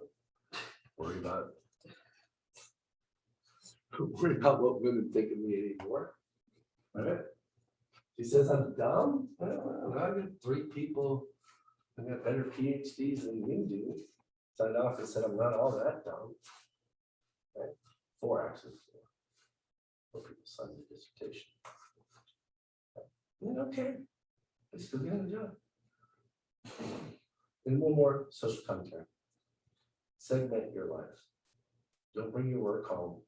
to worry about what women think of me anymore. Right? She says I'm dumb. Well, I got 3 people that got better PhDs than you do. Signed off and said I'm not all that dumb. Right? 4 actually. 4 people signed the dissertation. Okay. I still get a job. And one more social commentary. Segment your life. Don't bring your work home.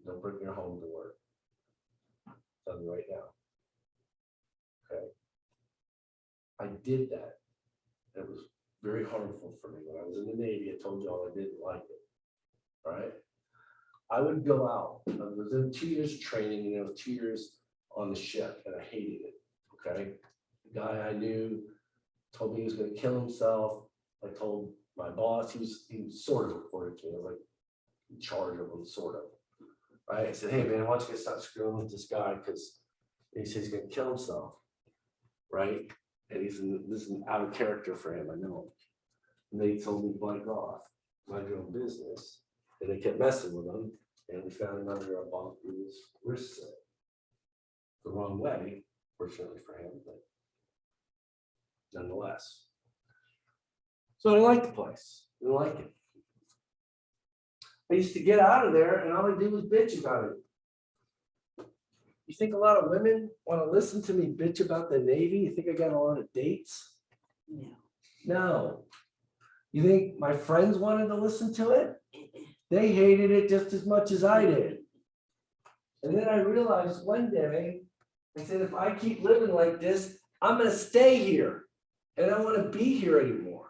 Don't bring your home to work. Done right now. Okay. I did that. It was very harmful for me. When I was in the Navy, I told y'all I didn't like it. All right. I would go out. I was in 2 years of training, you know, 2 years on the ship, and I hated it. Okay. The guy I knew told me he was going to kill himself. I told my boss, he sort of reported to me, like in charge of him, sort of. Right. I said, hey man, why don't you stop screwing with this guy? Because he says he's going to kill himself. Right. And this is an out of character for him, I know. And they told me blank off, mind your own business. And they kept messing with him. And we found him under a bunk who was wrist set. The wrong way, fortunately for him, but nonetheless. So I didn't like the place. I didn't like it. I used to get out of there and all I did was bitch about it. You think a lot of women want to listen to me bitch about the Navy? You think I got a lot of dates? No. No. You think my friends wanted to listen to it? They hated it just as much as I did. And then I realized one day, I said, if I keep living like this, I'm going to stay here. And I don't want to be here anymore.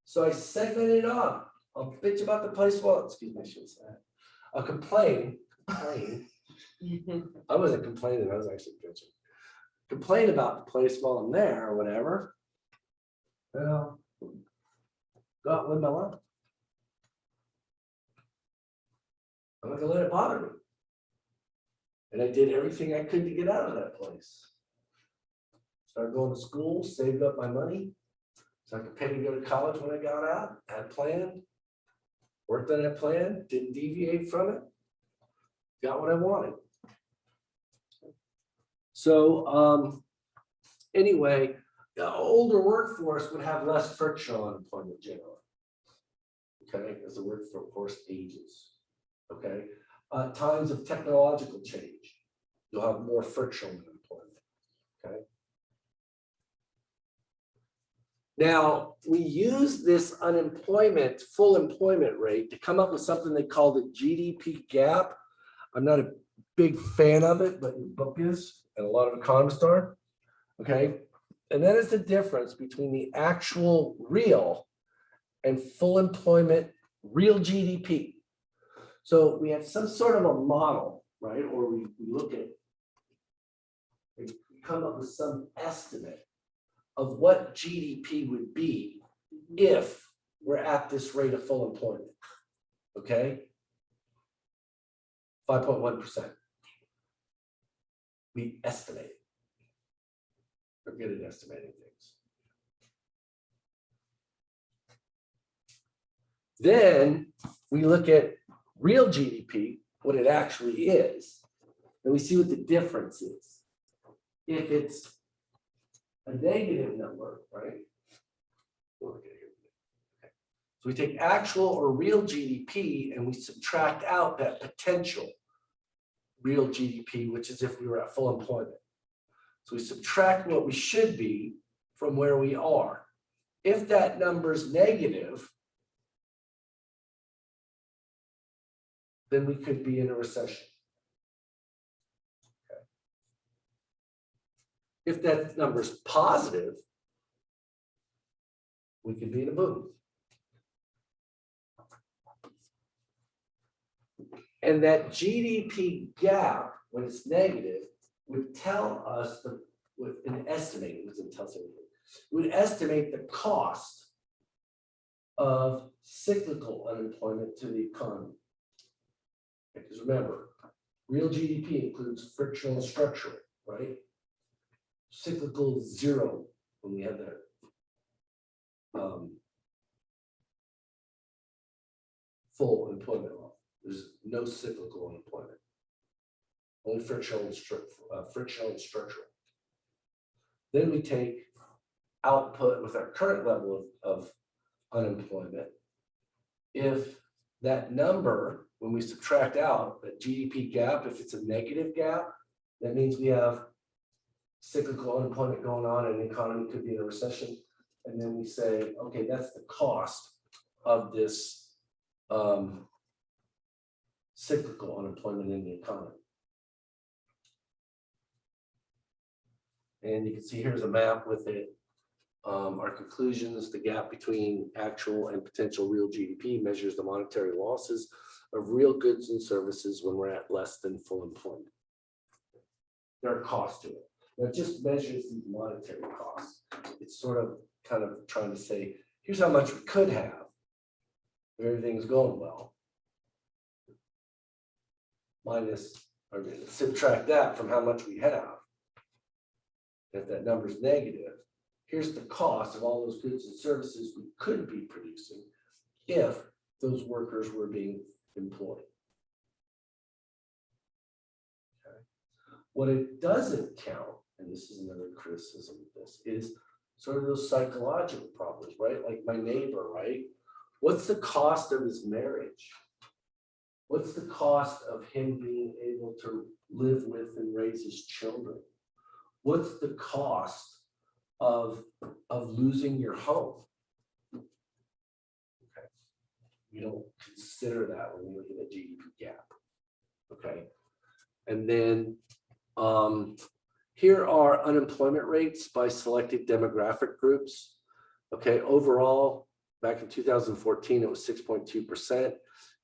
So I segmented it off. I'll bitch about the place. Well, excuse me, I shouldn't say that. I'll complain complain. I wasn't complaining, I was actually bitching. Complain about the place while I'm there or whatever. Well, go out and live my life. I'm not gonna let it bother me. And I did everything I could to get out of that place. Started going to school, saved up my money, so I could pay to go to college when I got out, had planned. Worked on that plan, didn't deviate from it. Got what I wanted. So anyway, the older workforce would have less frictional unemployment generally. Okay, as the workforce ages. Okay, times of technological change, you'll have more frictional unemployment. Okay. Now, we use this unemployment, full employment rate to come up with something they call the GDP gap. I'm not a big fan of it, but your book is, and a lot of economists are. Okay. And that is the difference between the actual real and full employment, real GDP. So we have some sort of a model, right? Or we look at, we come up with some estimate of what GDP would be if we're at this rate of full employment. Okay. 5.1%. We estimate. We're good at estimating things. Then we look at real GDP, what it actually is, and we see what the difference is. If it's a negative number, right? We'll look at it here. Okay. So we take actual or real GDP and we subtract out that potential real GDP, which is if we were at full employment. So we subtract what we should be from where we are. If that number is negative, then we could be in a recession. Okay. If that number is positive, we could be in a boom. And that GDP gap, when it's negative, would tell us, with an estimating, doesn't tell us anything, would estimate the cost of cyclical unemployment to the economy. Because remember, real GDP includes frictional and structural, right? Cyclical is 0 when we have that. Full employment law. There's no cyclical unemployment. Only frictional and structural. Then we take output with our current level of unemployment. If that number, when we subtract out that GDP gap, if it's a negative gap, that means we have cyclical unemployment going on and the economy could be in a recession. And then we say, okay, that's the cost of this cyclical unemployment in the economy. And you can see here's a map with it. Our conclusions, the gap between actual and potential real GDP measures the monetary losses of real goods and services when we're at less than full employment. There are costs to it. That just measures the monetary costs. It's sort of kind of trying to say, here's how much we could have if everything's going well. Minus, or subtract that from how much we have. If that number is negative, here's the cost of all those goods and services we could be producing if those workers were being employed. Okay. What it doesn't count, and this is another criticism of this, is sort of those psychological problems, right? Like my neighbor, right? What's the cost of his marriage? What's the cost of him being able to live with and raise his children? What's the cost of losing your home? Okay. We don't consider that when we look at the GDP gap. Okay. And then here are unemployment rates by selected demographic groups. Okay, overall, back in 2014, it was 6.2%.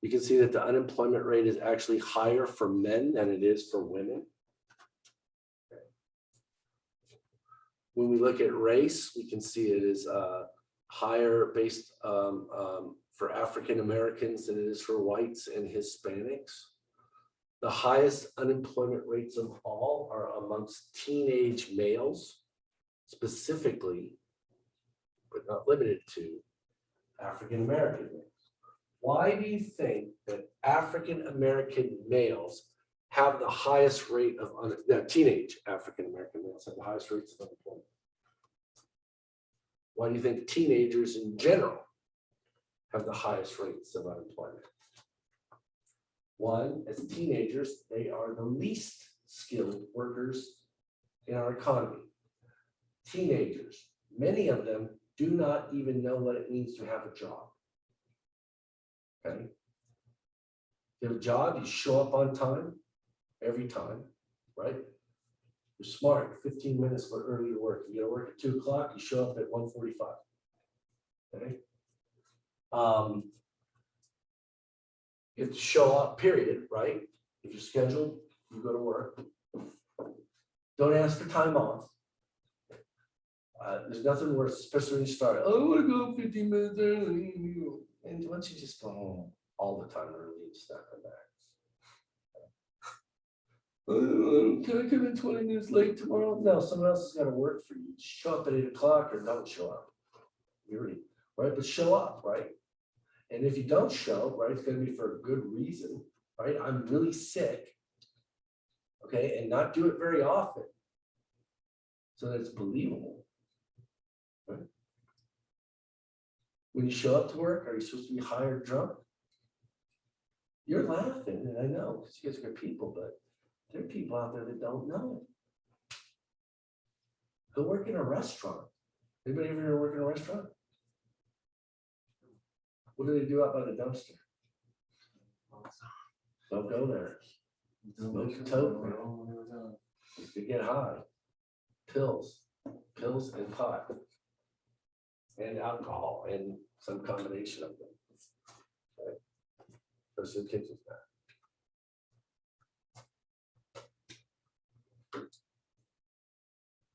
You can see that the unemployment rate is actually higher for men than it is for women. When we look at race, we can see it is higher based for African Americans than it is for whites and Hispanics. The highest unemployment rates of all are amongst teenage males, specifically, but not limited to, African American males. Why do you think that African American males have the highest rate of teenage African American males have the highest rates of unemployment? Why do you think teenagers in general have the highest rates of unemployment? One, as teenagers, they are the least skilled workers in our economy. Teenagers, many of them do not even know what it means to have a job. Okay. You have a job, you show up on time, every time, right? You're smart, 15 minutes for early to work. You gotta work at 2 o'clock, you show up at 1:45. Okay. You have to show up, period, right? If you're scheduled, you go to work. Don't ask for time off. There's nothing worse, especially when you start, oh, I want to go 15 minutes early. And once you just go home all the time early, it's not come back. Can I come in 20 minutes late tomorrow? No, someone else has got to work for you. Show up at 8 o'clock or don't show up. Right? But show up, right? And if you don't show, right, it's going to be for a good reason, right? I'm really sick, okay, and not do it very often so that it's believable. Right? When you show up to work, are you supposed to be high or drunk? You're laughing, and I know because you guys are good people, but there are people out there that don't know it. Go work in a restaurant. Anybody ever work in a restaurant? What do they do out by the dumpster? Don't go there. Smoke a toke, man. You get high. Pills and pot. And alcohol and some combination of them. Right? Especially the kids with that.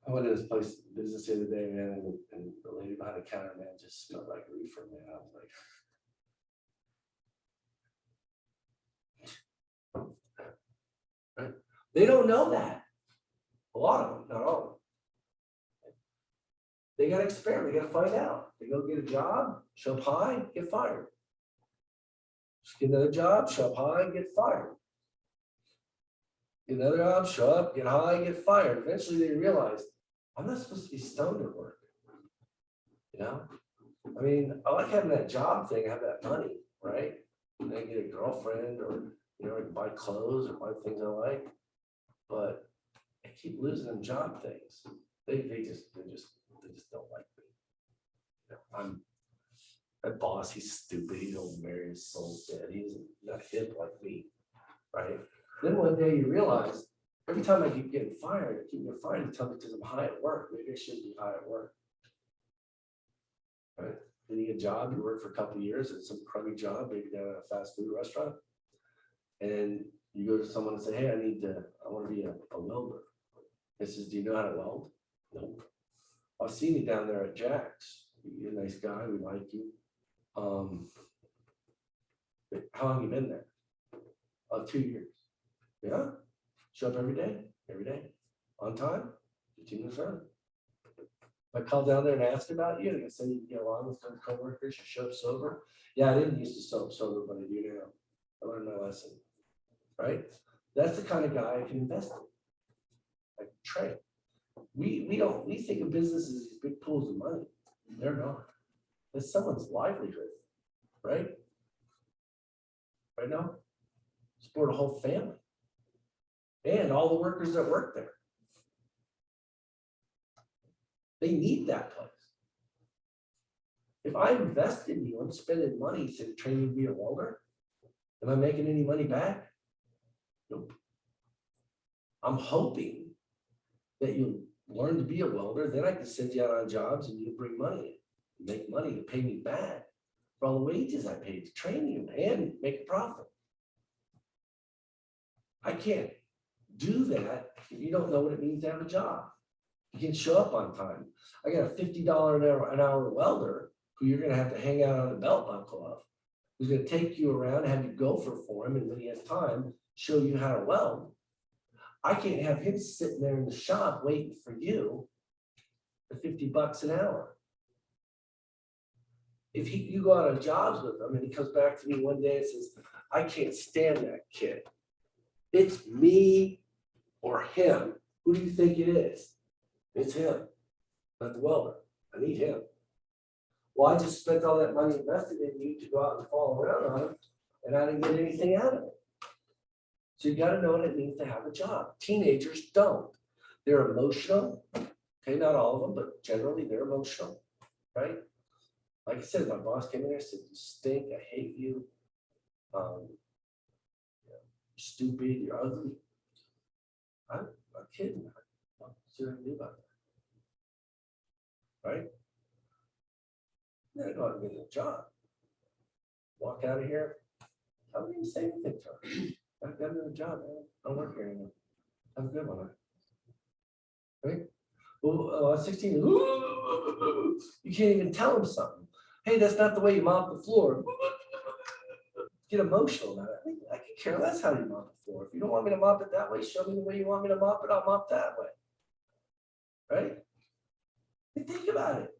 I went to this place, business the other day, man, and the lady behind the counter, man, just smelled like reefer, man. I was like, right? They don't know that. A lot of them, not all of them. They got to experiment. They got to find out. They go get a job, show up high, get fired. Just get another job, show up high, get fired. Get another job, show up, get high, get fired. Eventually they realize, I'm not supposed to be stoned at work. You know? I mean, I like having that job thing, have that money, right? And then get a girlfriend or, you know, I can buy clothes or buy things I like. But I keep losing them job things. They just don't like me. You know, that boss, he's stupid. He don't marry his soul dead. He's not hip like me, right? Then one day you realize every time I keep getting fired, I keep getting fired. They tell me because I'm high at work. Maybe I shouldn't be high at work. Right? Then you get a job, you work for a couple of years at some crummy job, maybe down at a fast food restaurant, and you go to someone and say, hey, I want to be a welder. He says, do you know how to weld? Nope. I've seen you down there at Jack's. You're a nice guy, we like you. How long you been there? 2 years. Yeah. Show up every day, on time, 15 minutes early. If I call down there and ask about you, and I say you get along with some coworkers, you show up sober. Yeah, I didn't used to show up sober, but I do now. I learned my lesson. Right? That's the kind of guy I can invest in. I can trade. We think of business as these big pools of money. They're not. It's someone's livelihood, right? Right now, support a whole family and all the workers that work there. They need that place. If I invest in you, I'm spending money to train you to be a welder. Am I making any money back? Nope. I'm hoping that you learn to be a welder, then I can send you out on jobs and you bring money in, make money to pay me back. If for all the wages I paid to train you and make a profit. I can't do that if you don't know what it means to have a job. You can show up on time. I got a $50 an hour welder who you're gonna have to hang out on the belt buckle of. Who's gonna take you around, have you gopher for him, and when he has time, show you how to weld. I can't have him sitting there in the shop waiting for you for $50 an hour. If you go out on jobs with him and he comes back to me one day and says, I can't stand that kid. It's me or him. Who do you think it is? It's him, not the welder. I need him. Well, I just spent all that money invested in you to go out and follow around on him, and I didn't get anything out of it. So you gotta know what it means to have a job. Teenagers don't. They're emotional. Okay, not all of them, but generally they're emotional, right? Like I said, my boss came in there and said, you stink, I hate you. You're stupid, you're ugly. I'm kidding. What's there to do about that? Right? You gotta go out and get a job. Walk out of here. I don't even say anything to her. I've got another job, man. I don't work here anymore. Have a good one. Right? Well, 16, you can't even tell them something. Hey, that's not the way you mop the floor. Get emotional about it. I can care less how you mop the floor. If you don't want me to mop it that way, show me the way you want me to mop it, I'll mop that way. Right? And think about it.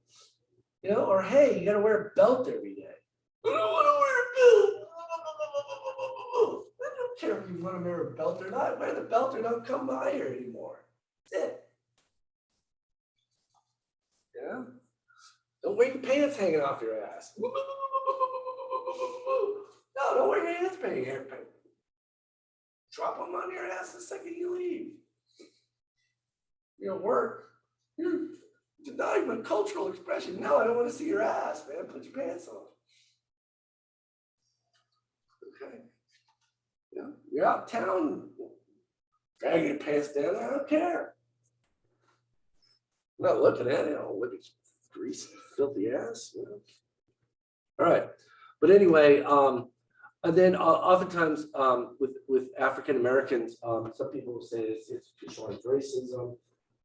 You know, or hey, you gotta wear a belt every day. I don't want to wear a belt. I don't care if you want to wear a belt or not. Wear the belt or don't come by here anymore. That's it. Yeah. Don't wear your pants hanging off your ass. No, don't wear your hands hanging here. Drop them on your ass the second you leave. You don't work. You're denying my cultural expression. No, I don't want to see your ass, man. Put your pants on. Okay. Yeah, you're out of town, dragging your pants down. I don't care. I'm not looking at it. I'll look at your greasy, filthy ass. You know? All right. But anyway, and then oftentimes with African Americans, some people will say it's institutionalized racism.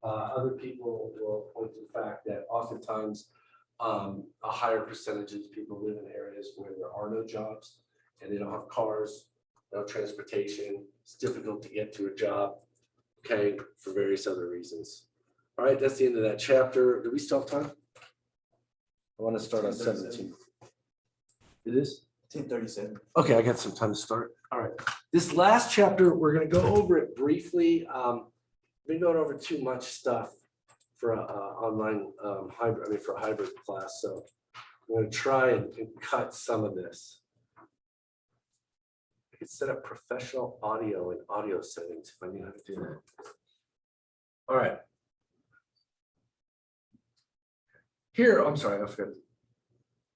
Other people will point to the fact that oftentimes a higher percentage of people live in areas where there are no jobs and they don't have cars, no transportation. It's difficult to get to a job, okay, for various other reasons. All right, that's the end of that chapter. Do we still have time? I want to start on 17. It is? 10:37. Okay, I got some time to start. All right. This last chapter, we're going to go over it briefly. We've been going over too much stuff for an online hybrid, for a hybrid class. So I'm going to try and cut some of this. I could set up professional audio and audio settings if I knew how to do that. All right. Here, I'm sorry, I forgot.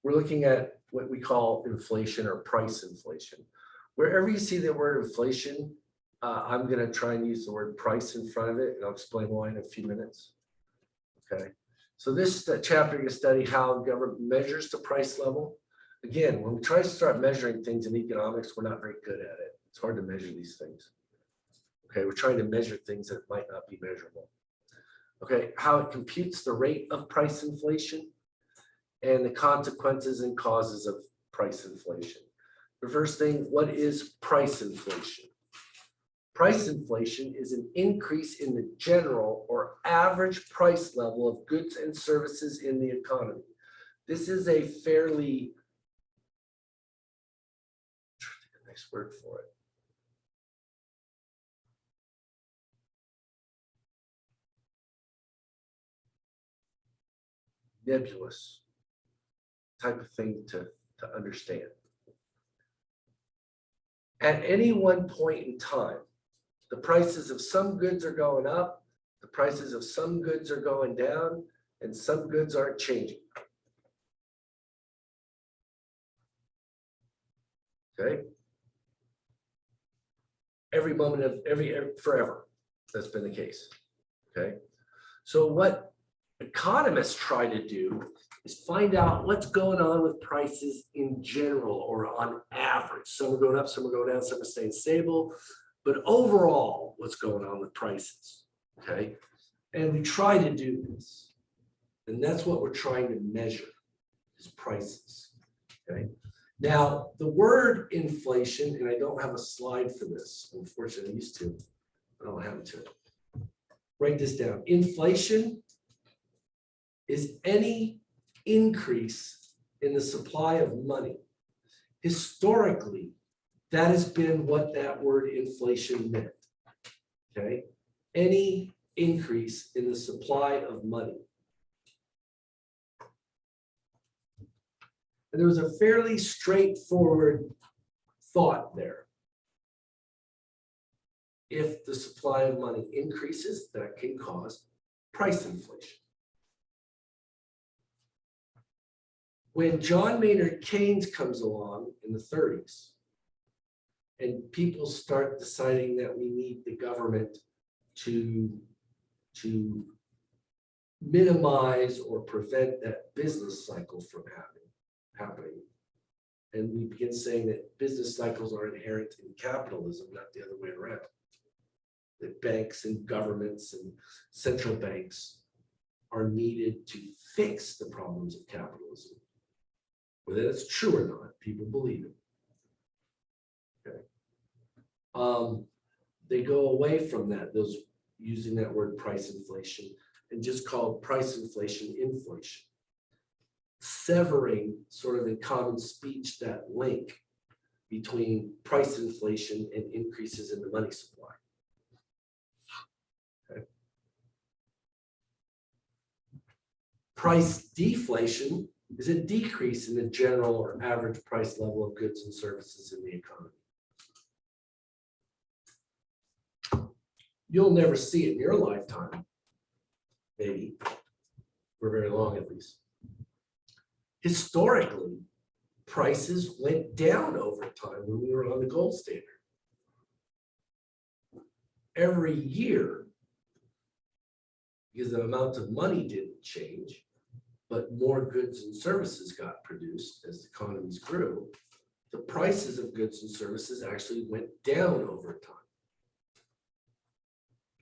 We're looking at what we call inflation or price inflation. Wherever you see the word inflation, I'm going to try and use the word price in front of it, and I'll explain why in a few minutes. Okay. So this chapter, you study how the government measures the price level. Again, when we try to start measuring things in economics, we're not very good at it. It's hard to measure these things. Okay, we're trying to measure things that might not be measurable. Okay, how it computes the rate of price inflation and the consequences and causes of price inflation. The first thing, what is price inflation? Price inflation is an increase in the general or average price level of goods and services in the economy. This is a fairly, I'm trying to think of a nice word for it. Nebulous type of thing to understand. At any one point in time, the prices of some goods are going up, the prices of some goods are going down, and some goods aren't changing. Okay? Every moment of forever, that's been the case. Okay? So what economists try to do is find out what's going on with prices in general or on average. Some are going up, some are going down, some are staying stable. But overall, what's going on with prices, okay? And we try to do this. And that's what we're trying to measure, is prices, okay? Now, the word inflation, and I don't have a slide for this, unfortunately, I used to, I don't have it to write this down. Inflation is any increase in the supply of money. Historically, that has been what that word inflation meant, okay? Any increase in the supply of money. And there was a fairly straightforward thought there. If the supply of money increases, that can cause price inflation. When John Maynard Keynes comes along in the 30s, and people start deciding that we need the government to minimize or prevent that business cycle from happening. And we begin saying that business cycles are inherent in capitalism, not the other way around. That banks and governments and central banks are needed to fix the problems of capitalism. Whether that's true or not, people believe it. Okay. They go away from that, those using that word price inflation, and just call price inflation inflation. Severing sort of in common speech that link between price inflation and increases in the money supply. Okay. Price deflation is a decrease in the general or average price level of goods and services in the economy. You'll never see it in your lifetime, maybe, for very long at least. Historically, prices went down over time when we were on the gold standard. Every year, because the amount of money didn't change, but more goods and services got produced as economies grew, the prices of goods and services actually went down over time.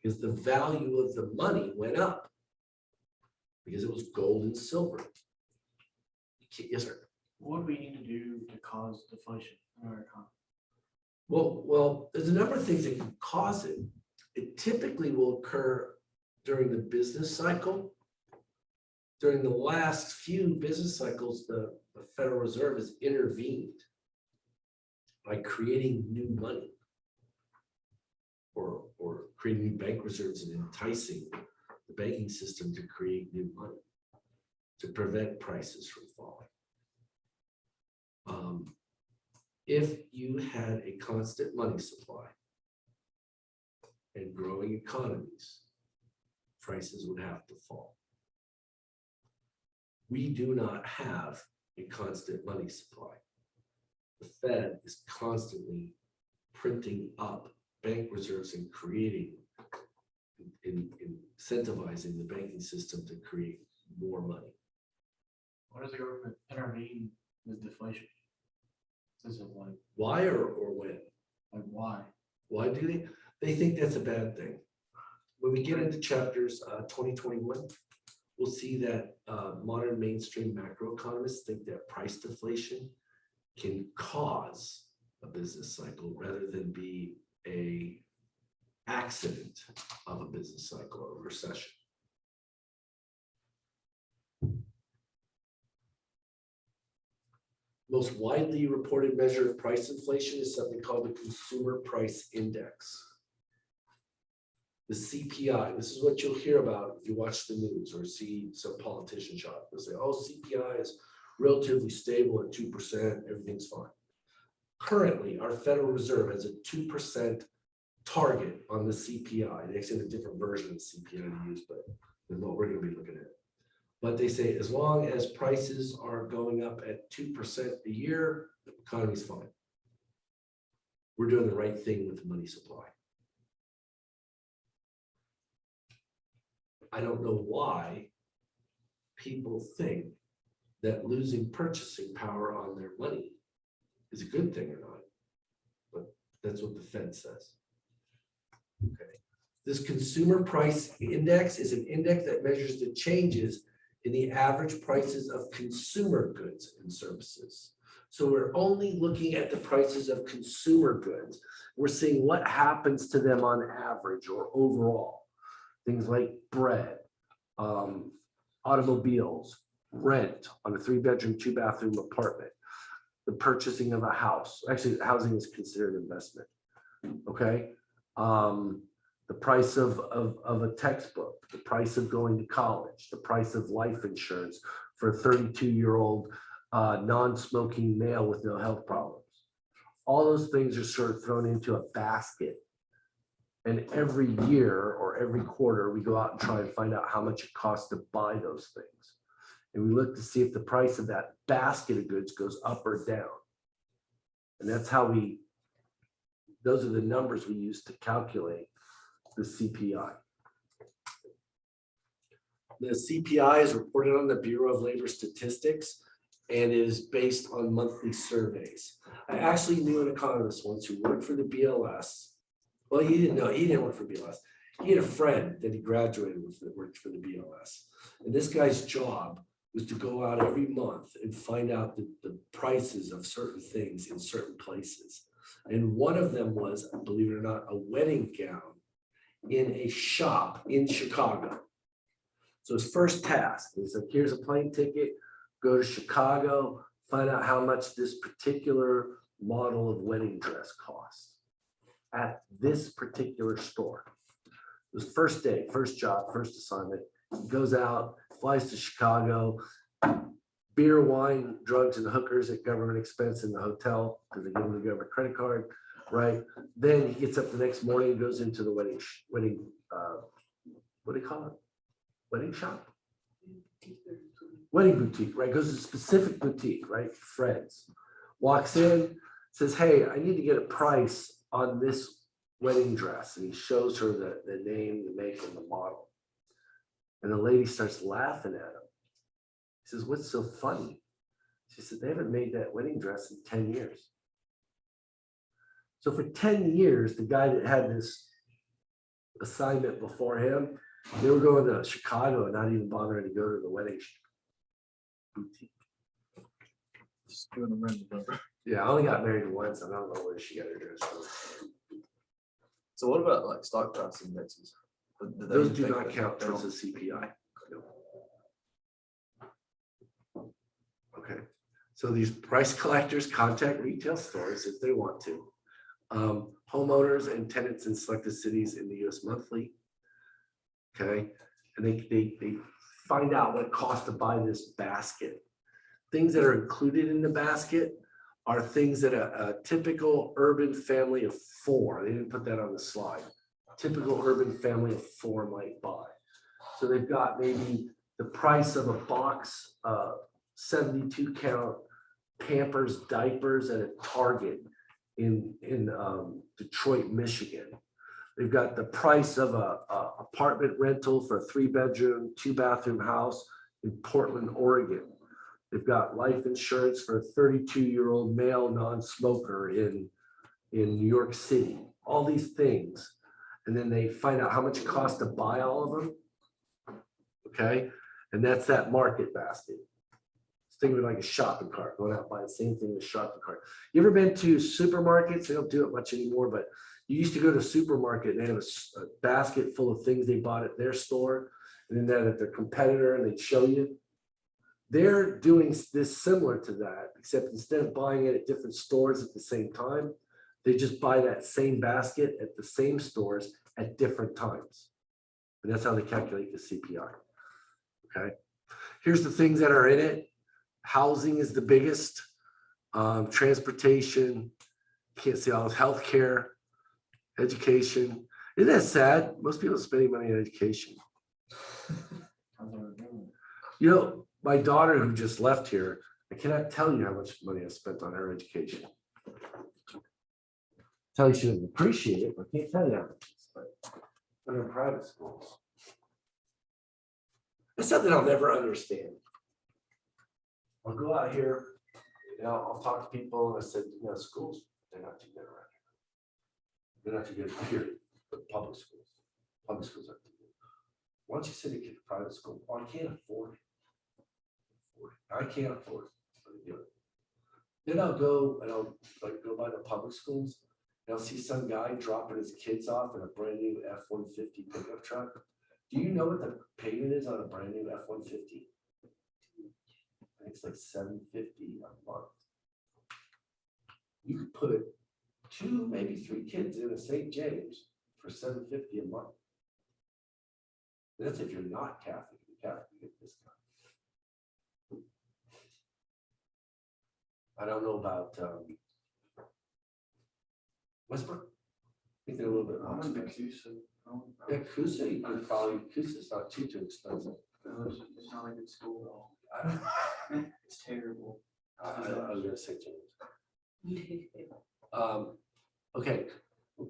Because the value of the money went up because it was gold and silver. Yes, sir. What do we need to do to cause deflation in our economy? Well, there's a number of things that can cause it. It typically will occur during the business cycle. During the last few business cycles, the Federal Reserve has intervened by creating new money or creating new bank reserves and enticing the banking system to create new money to prevent prices from falling. If you had a constant money supply and growing economies, prices would have to fall. We do not have a constant money supply. The Fed is constantly printing up bank reserves and creating, incentivizing the banking system to create more money. Why does the government intervene with deflation? Is it like Why or when? why? Why do they? They think that's a bad thing. When we get into chapters 2021, we'll see that modern mainstream macroeconomists think that price deflation can cause a business cycle rather than be a accident of a business cycle or recession. Most widely reported measure of price inflation is something called the Consumer Price Index. The CPI, this is what you'll hear about if you watch the news or see some politician shop. They'll say, oh, CPI is relatively stable at 2%, everything's fine. Currently, our Federal Reserve has a 2% target on the CPI. They actually have a different version of CPI to use, but than what we're going to be looking at. But they say as long as prices are going up at 2% a year, the economy's fine. We're doing the right thing with the money supply. I don't know why people think that losing purchasing power on their money is a good thing or not. But that's what the Fed says. Okay. This consumer price index is an index that measures the changes in the average prices of consumer goods and services. So we're only looking at the prices of consumer goods. We're seeing what happens to them on average or overall. Things like bread, automobiles, rent on a 3-bedroom, 2-bathroom apartment, the purchasing of a house. Actually, housing is considered investment. Okay. The price of a textbook, the price of going to college, the price of life insurance for a 32-year-old non-smoking male with no health problems. All those things are sort of thrown into a basket. And every year or every quarter, we go out and try and find out how much it costs to buy those things. And we look to see if the price of that basket of goods goes up or down. And that's how those are the numbers we use to calculate the CPI. The CPI is reported on the Bureau of Labor Statistics and is based on monthly surveys. I actually knew an economist once who worked for the BLS. Well, he didn't work for BLS. He had a friend that he graduated with that worked for the BLS. And this guy's job was to go out every month and find out the prices of certain things in certain places. And one of them was, believe it or not, a wedding gown in a shop in Chicago. So his first task is like, here's a plane ticket, go to Chicago, find out how much this particular model of wedding dress costs at this particular store. It was first day, first job, first assignment. He goes out, flies to Chicago, beer, wine, drugs, and hookers at government expense in the hotel because they give him the government credit card, right? Then he gets up the next morning and goes into the wedding, what do you call it? Wedding shop? Wedding boutique, right? Goes to a specific boutique, right? Fred's. Walks in, says, hey, I need to get a price on this wedding dress. And he shows her the name, the make, and the model. And the lady starts laughing at him. He says, what's so funny? She said, they haven't made that wedding dress in 10 years. So for 10 years, the guy that had this assignment before him, they were going to Chicago and not even bothering to go to the wedding boutique. Just doing them random number. Yeah, I only got married once. I don't know where she got her dress from. So what about like stock price indexes? Do they Those do affect not that? count They towards don't? the CPI. No. Okay, so these price collectors contact retail stores if they want to. Homeowners and tenants in selected cities in the US monthly. Okay, and they find out what it costs to buy this basket. Things that are included in the basket are things that a typical urban family of 4, they didn't put that on the slide, typical urban family of 4 might buy. So they've got maybe the price of a box, 72 count Pampers diapers at a Target in Detroit, Michigan. They've got the price of a apartment rental for a 3-bedroom, 2-bathroom house in Portland, Oregon. They've got life insurance for a 32-year-old male non-smoker in New York City, all these things. And then they find out how much it costs to buy all of them. Okay, and that's that market basket. Think of it like a shopping cart, going out and buying the same thing as a shopping cart. You ever been to supermarkets? They don't do it much anymore, but you used to go to a supermarket and they have a basket full of things they bought at their store, and then that at their competitor, and they'd show you. They're doing this similar to that, except instead of buying it at different stores at the same time, they just buy that same basket at the same stores at different times. And that's how they calculate the CPI. Okay. Here's the things that are in it. Housing is the biggest. Transportation, can't see all of healthcare, education. Isn't that sad? Most people are spending money on education. You know, my daughter who just left here, I cannot tell you how much money I spent on her education. Tell you she doesn't appreciate it, but I can't tell you how much. But in private schools. That's something I'll never understand. I'll go out here, I'll talk to people, and I said, schools, they're not too good around here. They're not too good here, but public schools are too good. Why don't you send a kid to private school? Oh, I can't afford it. I can't afford it. Then I'll go and I'll go by the public schools, and I'll see some guy dropping his kids off in a brand new F-150 pickup truck. Do you know what the payment is on a brand new F-150? I think it's like $750 a month. You could put 2, maybe 3 kids in a St. James for $750 a month. That's if you're not Catholic. If you're Catholic, you get this kind. I don't know about Westbrook. I think they're a little bit more I'm in the expensive. Coosa. Yeah, Coosa, you could probably, Coosa's not too expensive. It's not a good school at all. I It's terrible. was gonna say James. Okay. I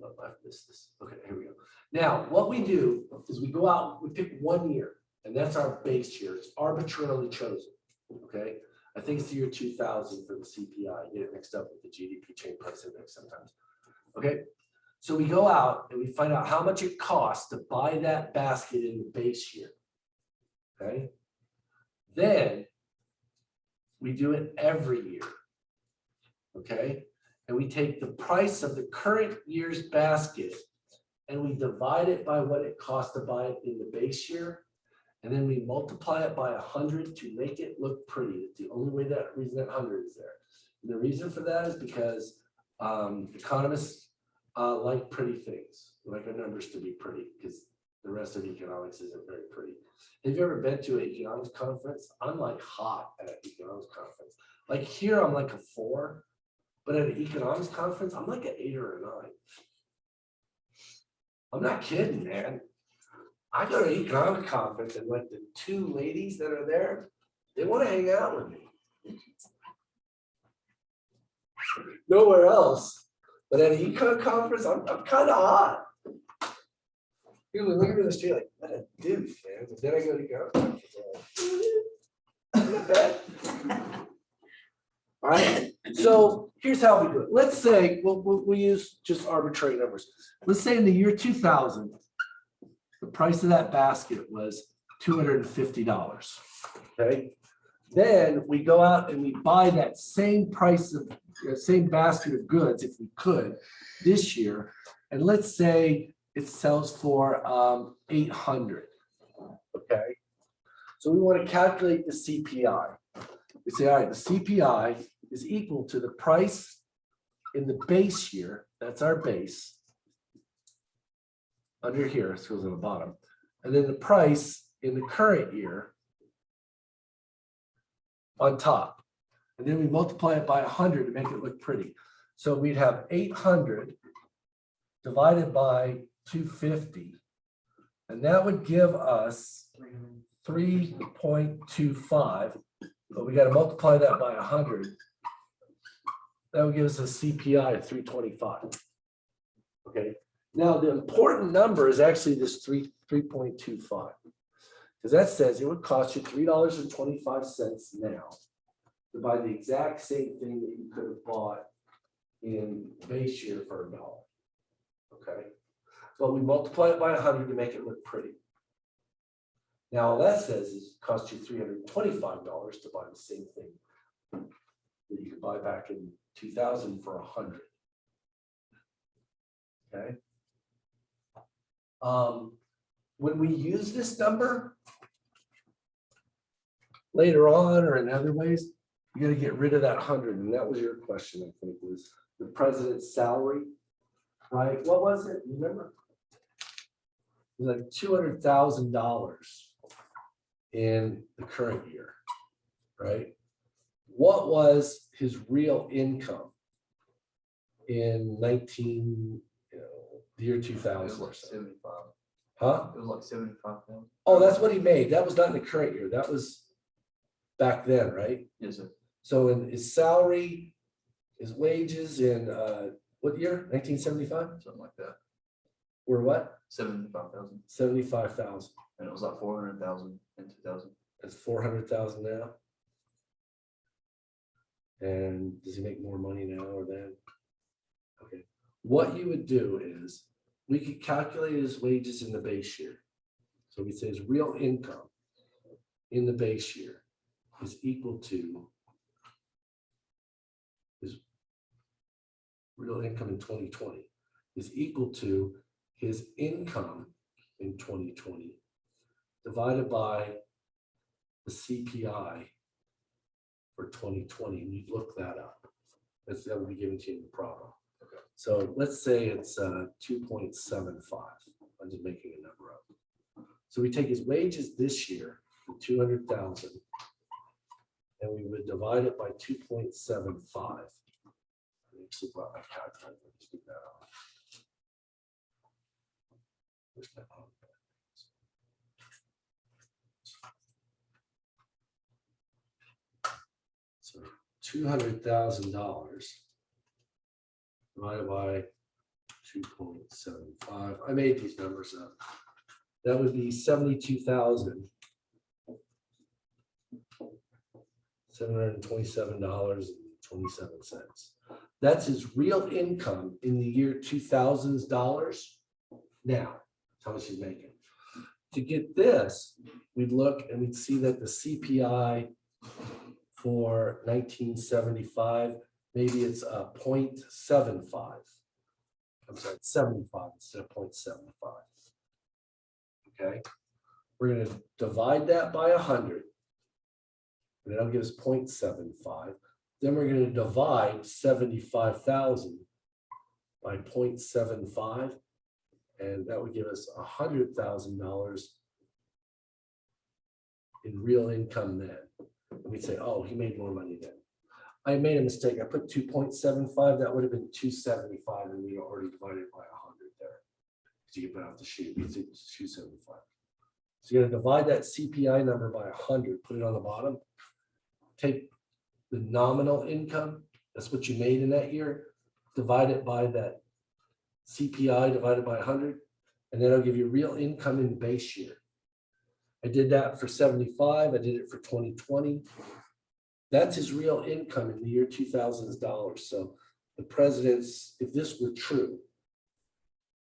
missed this. Okay, here we go. Now, what we do is we go out, we pick 1 year, and that's our base year. It's arbitrarily chosen. Okay. I think it's the year 2000 for the CPI. I get it mixed up with the GDP chain price index sometimes. Okay. So we go out and we find out how much it costs to buy that basket in the base year. Okay. Then we do it every year. Okay. And we take the price of the current year's basket and we divide it by what it costs to buy it in the base year. And then we multiply it by 100 to make it look pretty. It's the only way reason that 100 is there. And the reason for that is because economists like pretty things, like our numbers to be pretty, because the rest of economics isn't very pretty. Have you ever been to an economics conference? I'm like hot at an economics conference. Like here, I'm like a 4, but at an economics conference, I'm like an 8 or a 9. I'm not kidding, man. I go to an economic conference and like the 2 ladies that are there, they want to hang out with me. Nowhere else, but at an econ conference, I'm kind of hot. People look at me in the street like, what a doof, man. But then I go to economic conference, I'm like, not bad. All right, so here's how we do it. Let's say we'll use just arbitrary numbers. Let's say in the year 2000. The price of that basket was $250. Okay. Then we go out and we buy that same price of same basket of goods, if we could, this year. And let's say it sells for $800. Okay. So we want to calculate the CPI. We say, all right, the CPI is equal to the price in the base year. That's our base. Under here, so it goes on the bottom. And then the price in the current year on top. And then we multiply it by 100 to make it look pretty. So we'd have 800 divided by 250. And that would give us 3.25. But we got to multiply that by 100. That would give us a CPI of 325. Okay. Now, the important number is actually this 3.25, because that says it would cost you $3.25 now to buy the exact same thing that you could have bought in base year for $1. Okay, but we multiply it by 100 to make it look pretty. Now, all that says is it costs you $325 to buy the same thing that you could buy back in 2000 for 100. Okay. When we use this number later on or in other ways, you got to get rid of that 100. And that was your question, I think, was the president's salary, right? What was it? You remember? It was like $200,000 in the current year, right? What was his real income in the year 2000 It was or like so? 75. Huh? It was like 75,000. Oh, that's what he made. That was not in the current year. That was back then, right? Yes, sir. So in his salary, his wages in what year? 1975? Something like that. We're what? 75,000, 75,000. and it was like 400,000 in 2000. It's 400,000 now. And does he make more money now or then? Okay, what you would do is, we could calculate his wages in the base year. So we say his real income in the base year is equal to his real income in 2020 is equal to his income in 2020 divided by the CPI for 2020, and you look that up. That will be given to you in the problem. Okay. So let's say it's 2.75. I'm just making a number up. So we take his wages this year, 200,000, and we would divide it by 2.75. Actually brought my calculator. Let's do that on. Where's my phone? So $200,000 divided by 2.75. I made these numbers up. That would be $72,727.27. That's his real income in the year 2000's dollars. Now, that's how much he's making. To get this, we'd look and we'd see that the CPI for 1975, maybe it's a 0.75. I'm sorry, 75 instead of 0.75. Okay, we're going to divide that by 100. And that'll give us 0.75. Then we're going to divide 75,000 by 0.75. And that would give us $100,000 in real income then. And we'd say, oh, he made more money then. I made a mistake. I put 2.75. That would have been 275, and we already divided by 100 there. So you put out the sheet. It's 275. So you're going to divide that CPI number by 100. Put it on the bottom. Take the nominal income. That's what you made in that year. Divide it by that CPI divided by 100, and then I'll give you real income in base year. I did that for 75. I did it for 2020. That's his real income in the year 2000's dollars. So the president's, if this were true,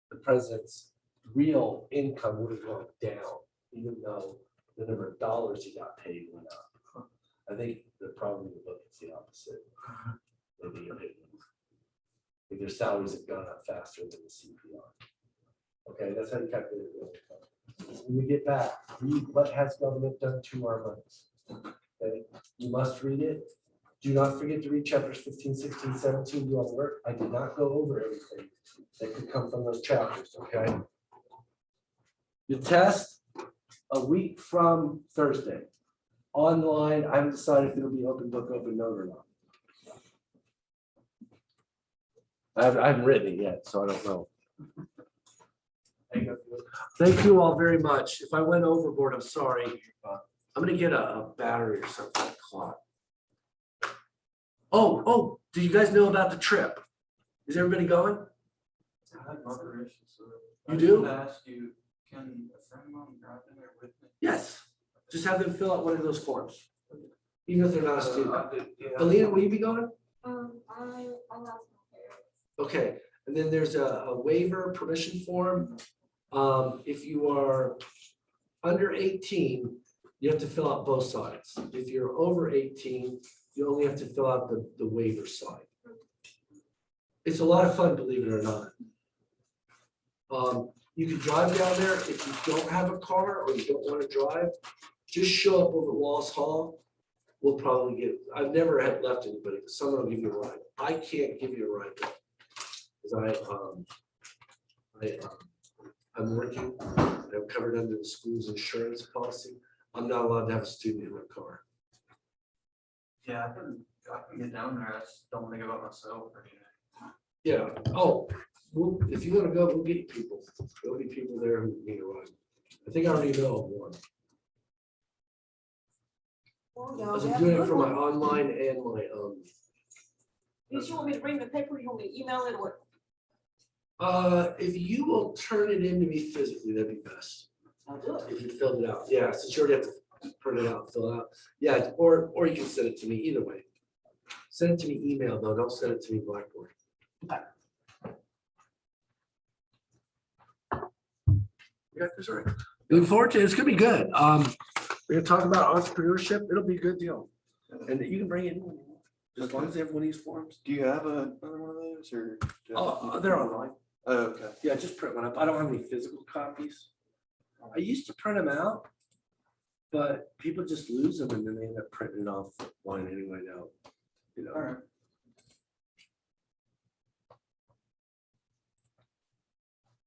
the president's real income would have gone down, even though the number of dollars he got paid went up. I think the problem in the book is the opposite. Maybe you're hitting. Their salaries have gone up faster than the CPI. Okay, that's how you calculate real income. When we get back, read what has government done to our monies. Okay, you must read it. Do not forget to read chapters 15, 16, 17. Do all the work. I did not go over everything that could come from those chapters. Okay. The test a week from Thursday. Online, I haven't decided if it'll be open book, open note or not. I haven't written it yet, so I don't know. Thank you all very much. If I went overboard, I'm sorry. I'm gonna get a battery or something like clock. Oh, do you guys know about the trip? Is everybody going? I had mother issues, so You I do? just wanted to ask you, can a friend of mine drive in there with me? Yes. Just have them fill out one of those forms. Even if they're not a student. Yeah. Alina, will you be going? I'll ask my parents. Okay, and then there's a waiver permission form. If you are under 18, you have to fill out both sides. If you're over 18, you only have to fill out the waiver side. It's a lot of fun, believe it or not. You can drive down there. If you don't have a car or you don't want to drive, just show up over at Wallace Hall. We'll probably get, I've never had left anybody, but someone will give you a ride. I can't give you a ride because I'm working. I'm covered under the school's insurance policy. I'm not allowed to have a student in my car. Yeah, I can get down there, I just don't want to go by myself or anything. Yeah. Oh, well, if you want to go, we'll get people. There'll be people there who need a ride. I think I already know of one. Because I'm doing it for my online and my Did you want me to bring the paper? You want me to email it or what? If you will turn it in to me physically, that'd be best. I'll do it. If you filled it out, yeah, since you already have to print it out, and fill it out. Yeah, or you can send it to me, either way. Send it to me email though, don't send it to me Blackboard. Yeah, that's all right. Looking forward to it. It's gonna be good. We're gonna talk about entrepreneurship. It'll be a good deal. And you can bring it in, as long as they have one of these forms. Do you have another one of those or? do you have- Oh, they're online. Oh, okay. Yeah, just print one up. I don't have any physical copies. I used to print them out, but people just lose them and then they end up printing it off line anyway now.